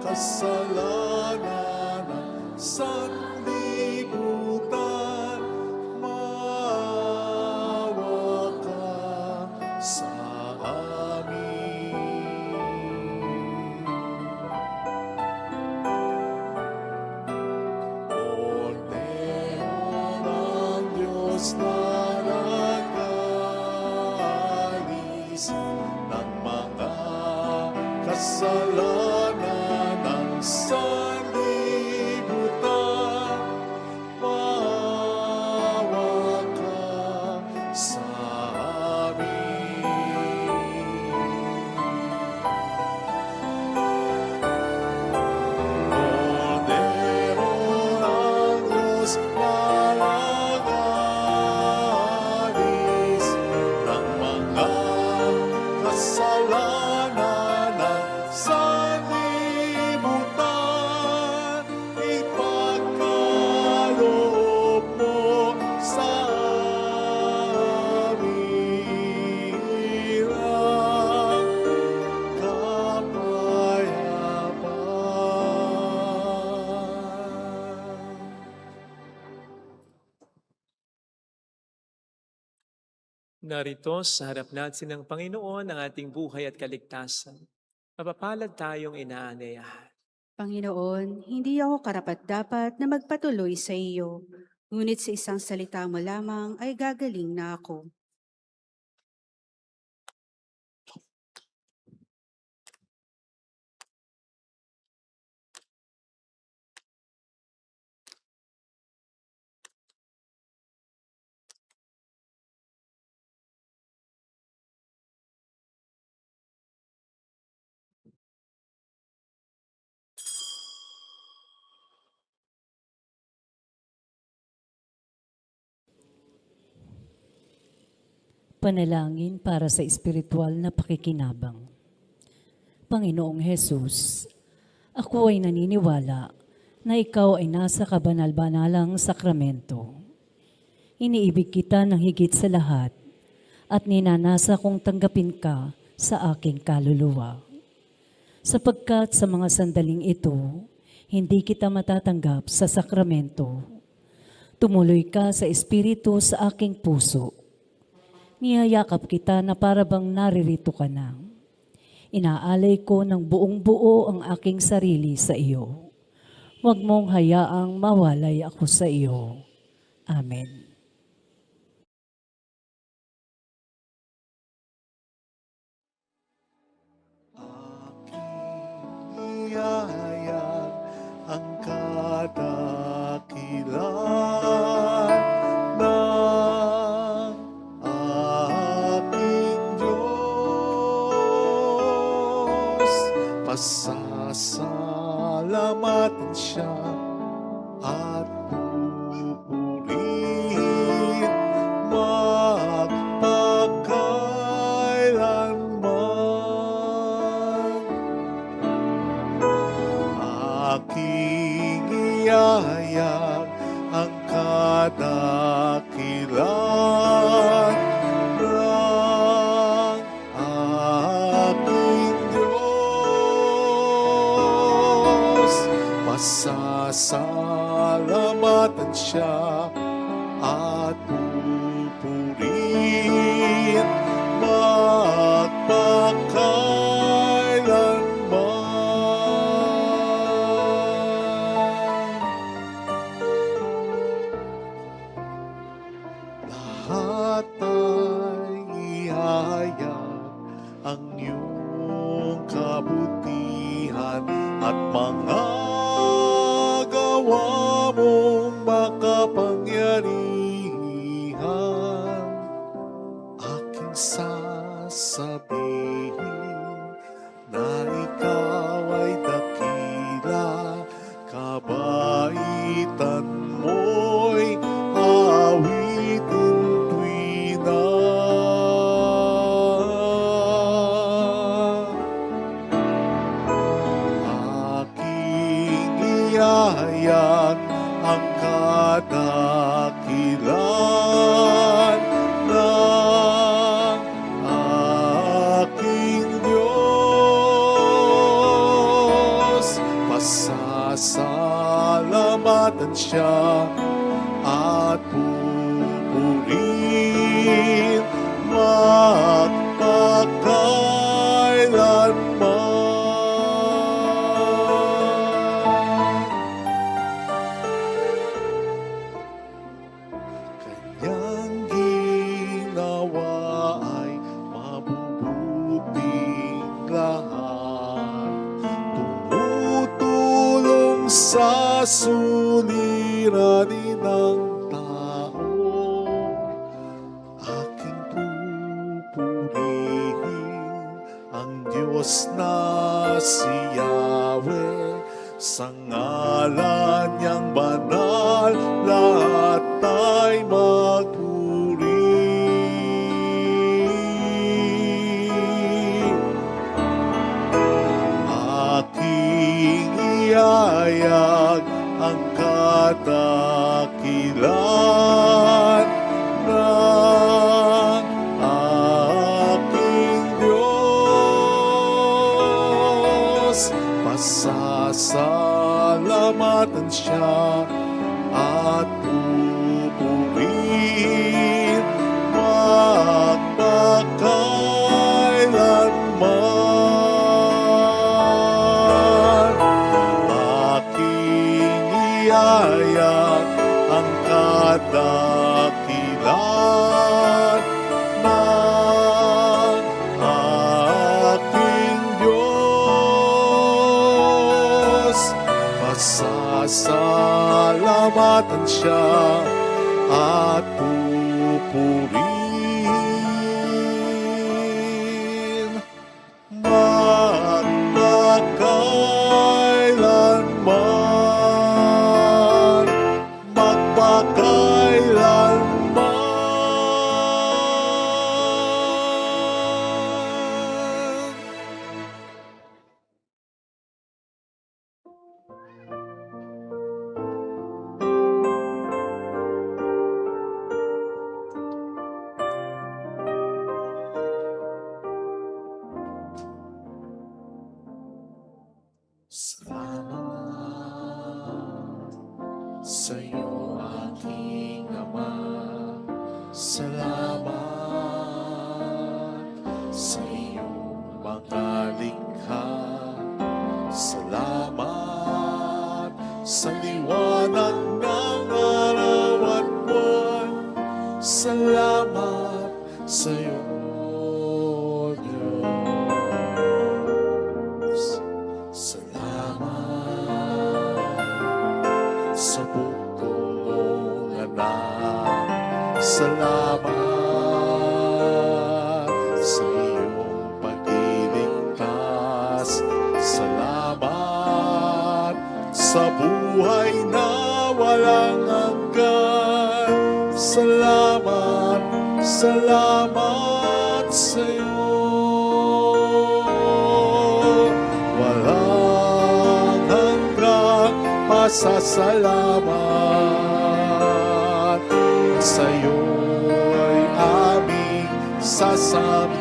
kasalanan ng sanlibutan, maawa ka sa amin. Kordero ng Diyos na nag-aalis ng mga kasalanan ng sanlibutan, maawa ka sa amin. Kordero ng Diyos na nag-aalis ng mga kasalanan ng sanlibutan, ipagkaloob mo sa amin ang kapayapaan. Narito sa harap natin ng Panginoon ang ating buhay at kaligtasan. Mapapalad tayong inaanyayahan. Panginoon, hindi ako karapat-dapat na magpatuloy sa iyo, ngunit sa isang salita mo lamang ay gagaling na ako. Panalangin para sa espiritual na pakikinabang. Panginoong Hesus, ako ay naniniwala na ikaw ay nasa kabanal-banalang sakramento. Iniibig kita ng higit sa lahat at ninanasa kong tanggapin ka sa aking kaluluwa. Sapagkat sa mga sandaling ito, hindi kita matatanggap sa sakramento. Tumuloy ka sa espiritu sa aking puso. Niyayakap kita na para bang naririto ka na. Inaalay ko ng buong buo ang aking sarili sa iyo. Huwag mong hayaang mawalay ako sa iyo. Amen. Aking iyayag ang kadakilan ng aking Diyos. Pasasalamatan siya at pupurihin magpakailanman. Aking iyayag ang kadakilan ng aking Diyos. Pasasalamatan siya at pupurihin magpakailanman. lahat ay ihayag ang iyong kabutihan at mga gawa mong makapangyarihan. Aking sasabihin na ikaw ay dakila, kabaitan mo'y awitin tuwina. Aking iyayag ang kadakilan ng aking Diyos. Pasasalamatan siya at pupurihin magpakailanman. Kanyang ginawa ay mabubuting lahat, tumutulong sa suliranin ng tao. Aking pupurihin ang Diyos na si Yahweh, sa ngalan niyang banal lahat ay magpuri. Aking iyayag ang kadakilan ng aking Diyos. Pasasalamatan siya at pupurihin magpakailanman. Aking iyayag ang kadakilan ng aking Diyos. Pasasalamatan siya at pupurihin magpakailanman. Magpakailanman. Salamat sa'yo, aking Ama. Salamat sa iyong mga likha. Salamat sa liwanag ng araw at buwan. Salamat sa'yo, Diyos. Salamat sa bukong mong anak. Salamat sa iyong pagliligtas. Salamat sa buhay na walang hanggan. Salamat, salamat sa iyo. Walang hanggang pasasalamat sa iyo'y aming sasabihin.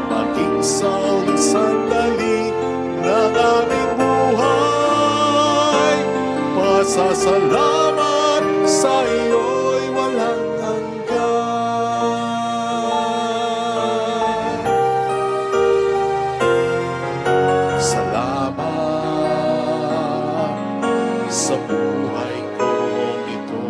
Maging sa uling sandali ng aming buhay, pasasalamat sa iyo'y walang hanggan. Salamat sa buhay kong ito.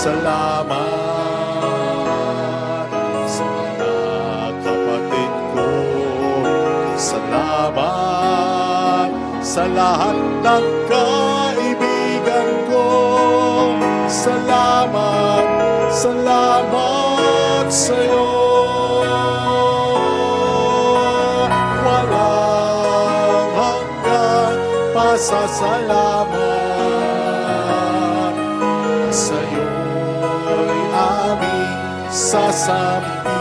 Salamat sa mga kapatid ko. Salamat sa lahat ng kaibigan ko. Salamat, salamat sa'yo. Walang hanggang pasasalamat sa'yo'y aming sasabihin.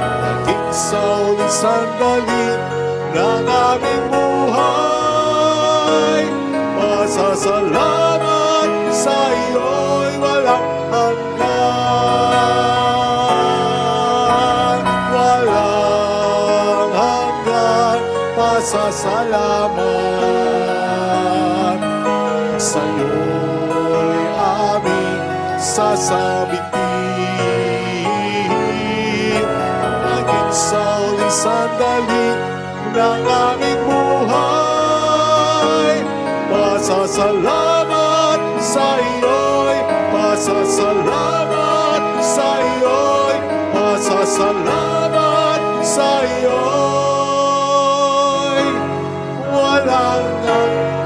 Naging sa uling sandali ng aming buhay, pasasalamat sa iyo'y walang hanggan. Walang hanggan pasasalamat sa'yo'y aming sasabihin. Naging sa uling sandali ng aming buhay, pasasalamat sa iyo'y, pasasalamat sa iyo'y, pasasalamat sa iyo'y walang hanggan.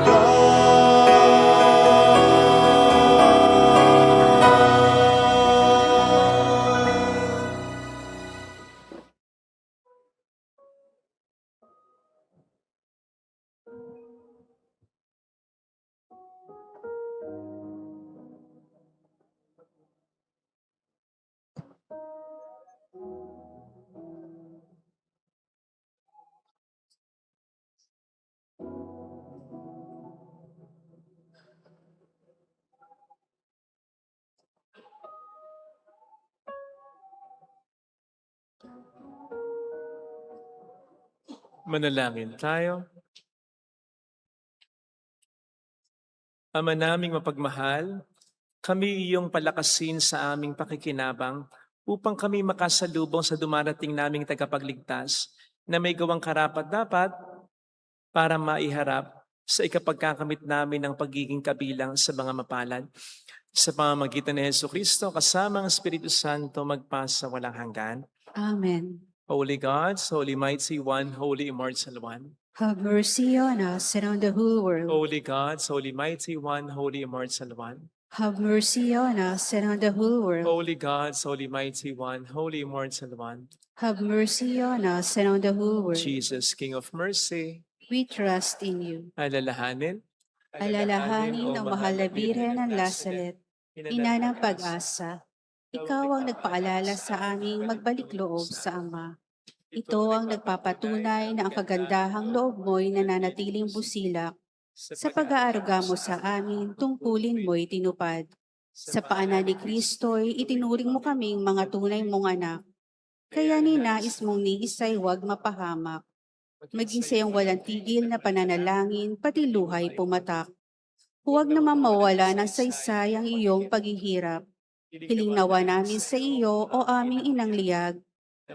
Manalangin tayo. Ama naming mapagmahal, kami iyong palakasin sa aming pakikinabang upang kami makasalubong sa dumarating naming tagapagligtas na may gawang karapat-dapat para maiharap sa ikapagkakamit namin ng pagiging kabilang sa mga mapalad. Sa pamamagitan ni Jesucristo, kasama ang Espiritu Santo, magpasa walang hanggan. Amen. Holy God, Holy Mighty One, Holy Immortal One. Have mercy on us and on the whole world. Holy God, Holy Mighty One, Holy Immortal One. Have mercy on us and on the whole world. Holy God, Holy Mighty One, Holy Immortal One. Have mercy on us and on the whole world. Jesus, King of Mercy, We trust in you. alalahanin Alalahanin ng mahal na Birhen ng Lazaret, ina ng pag-asa. Ikaw ang nagpaalala sa aming magbalik loob sa Ama. Ito ang nagpapatunay na ang kagandahang loob mo'y nananatiling busilak. Sa pag-aaruga mo sa amin, tungkulin mo'y tinupad. Sa paanan ni Kristo'y itinuring mo kaming mga tunay mong anak. Kaya ninais mong ni isa'y huwag mapahamak. Maging sa iyong walang tigil na pananalangin, pati luhay pumatak. Huwag naman mawala ng saysay ang iyong paghihirap. Hiling nawa namin sa iyo o aming inang liyag,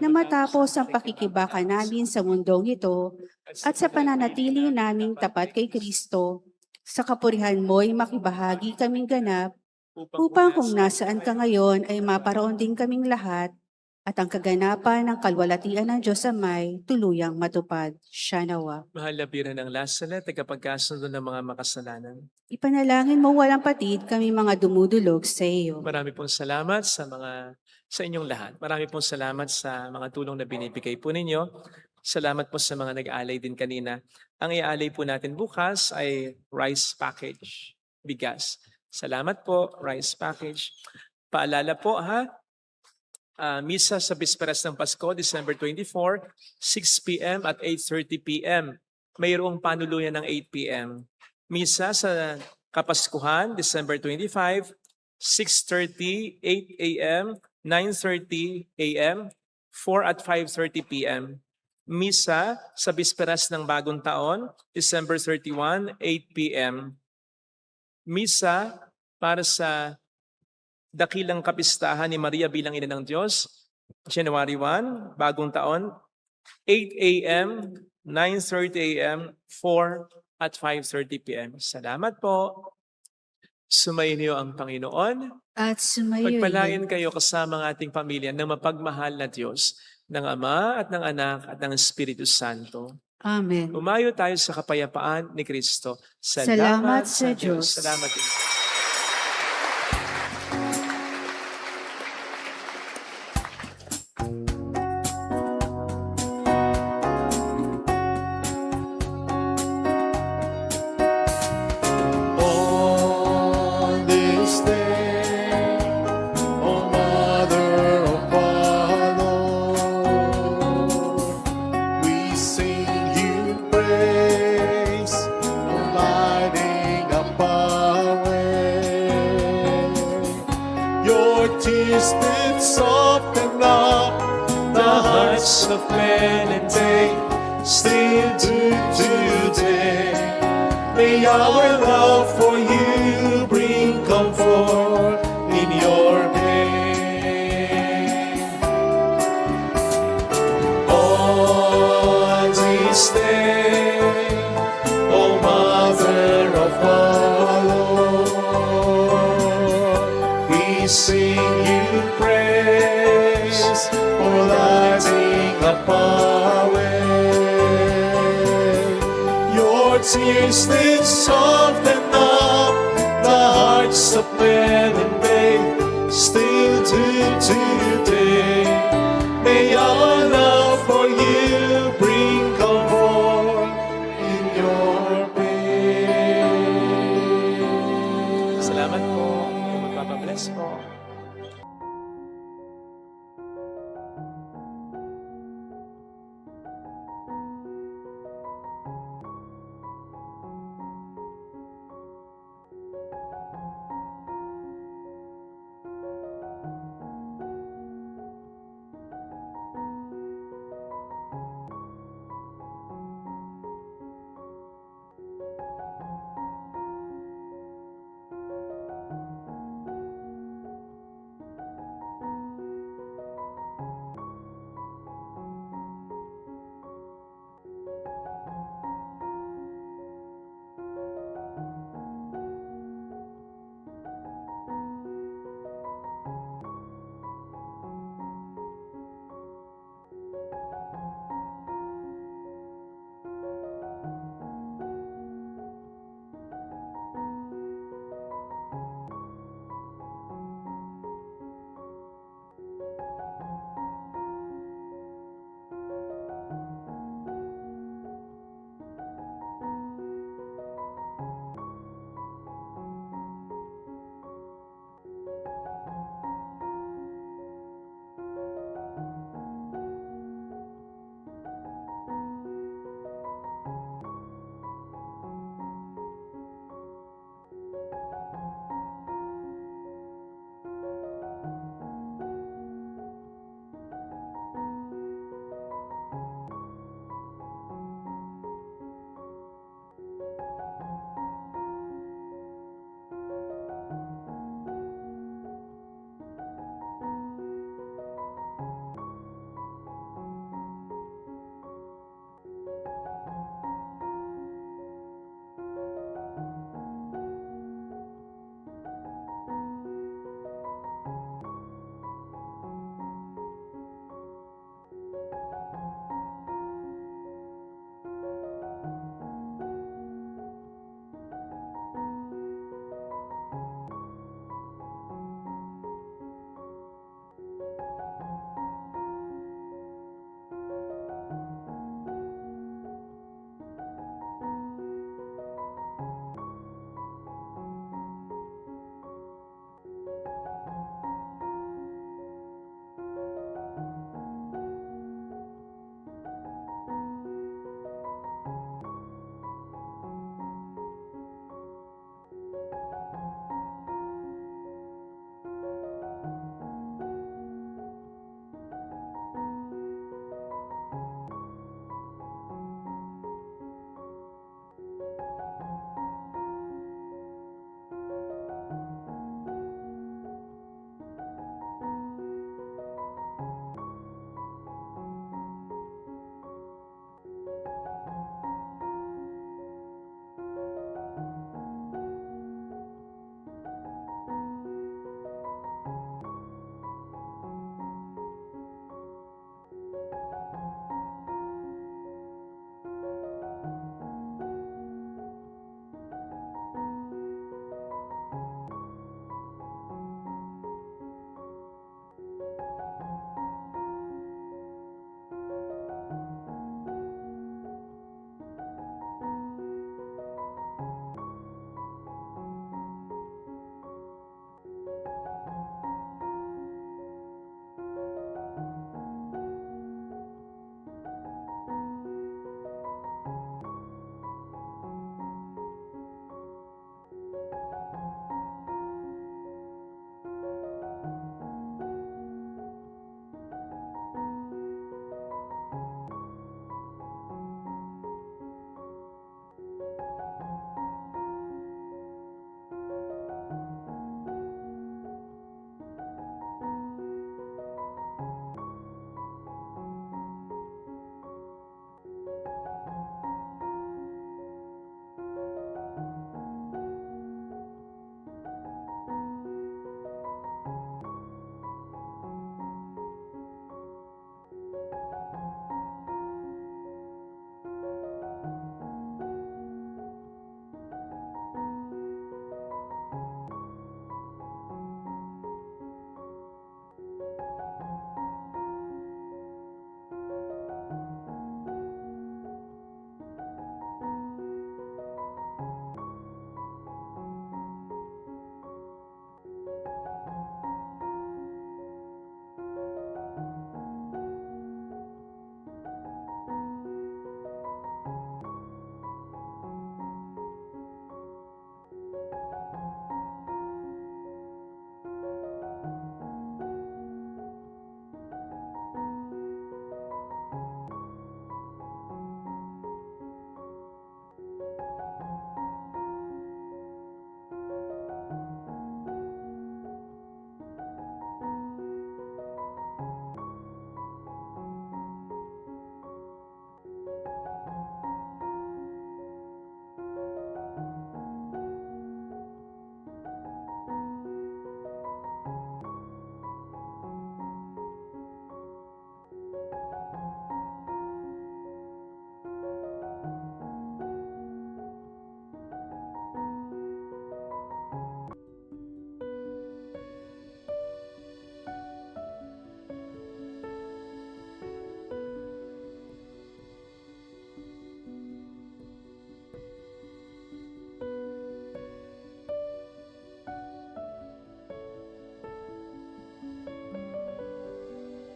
na matapos ang pakikibaka namin sa mundong ito at sa pananatili naming tapat kay Kristo, sa kapurihan mo'y makibahagi kaming ganap, upang kung nasaan ka ngayon ay maparoon din kaming lahat, at ang kaganapan ng kalwalatian ng Diyos Amay tuluyang matupad. Siya nawa. mahal na Birhen ng Lazaret, tagapagkasundo ng mga makasalanan. Ipanalangin mo walang patid kami mga dumudulog sa iyo. Marami pong salamat sa inyong lahat. Marami pong salamat sa mga tulong na binibigay po ninyo. Salamat po sa mga nag-aalay din kanina. Ang iaalay po natin bukas ay rice package, bigas. Salamat po, rice package. Paalala po misa sa Bisperas ng Pasko, December 24, 6 p.m. at 8:30 p.m. Mayroong panuluyan ng 8 p.m. Misa sa Kapaskuhan, December 25, 6:30, 8 a.m., 9:30 a.m., 4 at 5:30 p.m. Misa sa Bisperas ng Bagong Taon, December 31, 8 p.m. Misa para sa Dakilang Kapistahan ni Maria bilang Ina ng Diyos, January 1, Bagong Taon, 8 a.m., 9:30 a.m., 4 at 5:30 p.m. Salamat po. Sumainyo ang Panginoon. At sumayo Pagpalain kayo kasama ang ating pamilya ng mapagmahal na Diyos, ng Ama at ng Anak at ng Espiritu Santo. Amen. Umayo tayo sa kapayapaan ni Kristo. Salamat sa Diyos. Salamat din. On this day, O Mother of our Lord, we sing you praise, O lighting up our way. Your tears did soften up the hearts of men and day, still do today. May our love for you bring comfort in your pain. On this day, O Mother of our Lord, we sing you praise for lighting up our way. Your tears did soften up the hearts of men and babe, still do today. May our love for you bring comfort in your pain. Salamat po. Magpapabless po.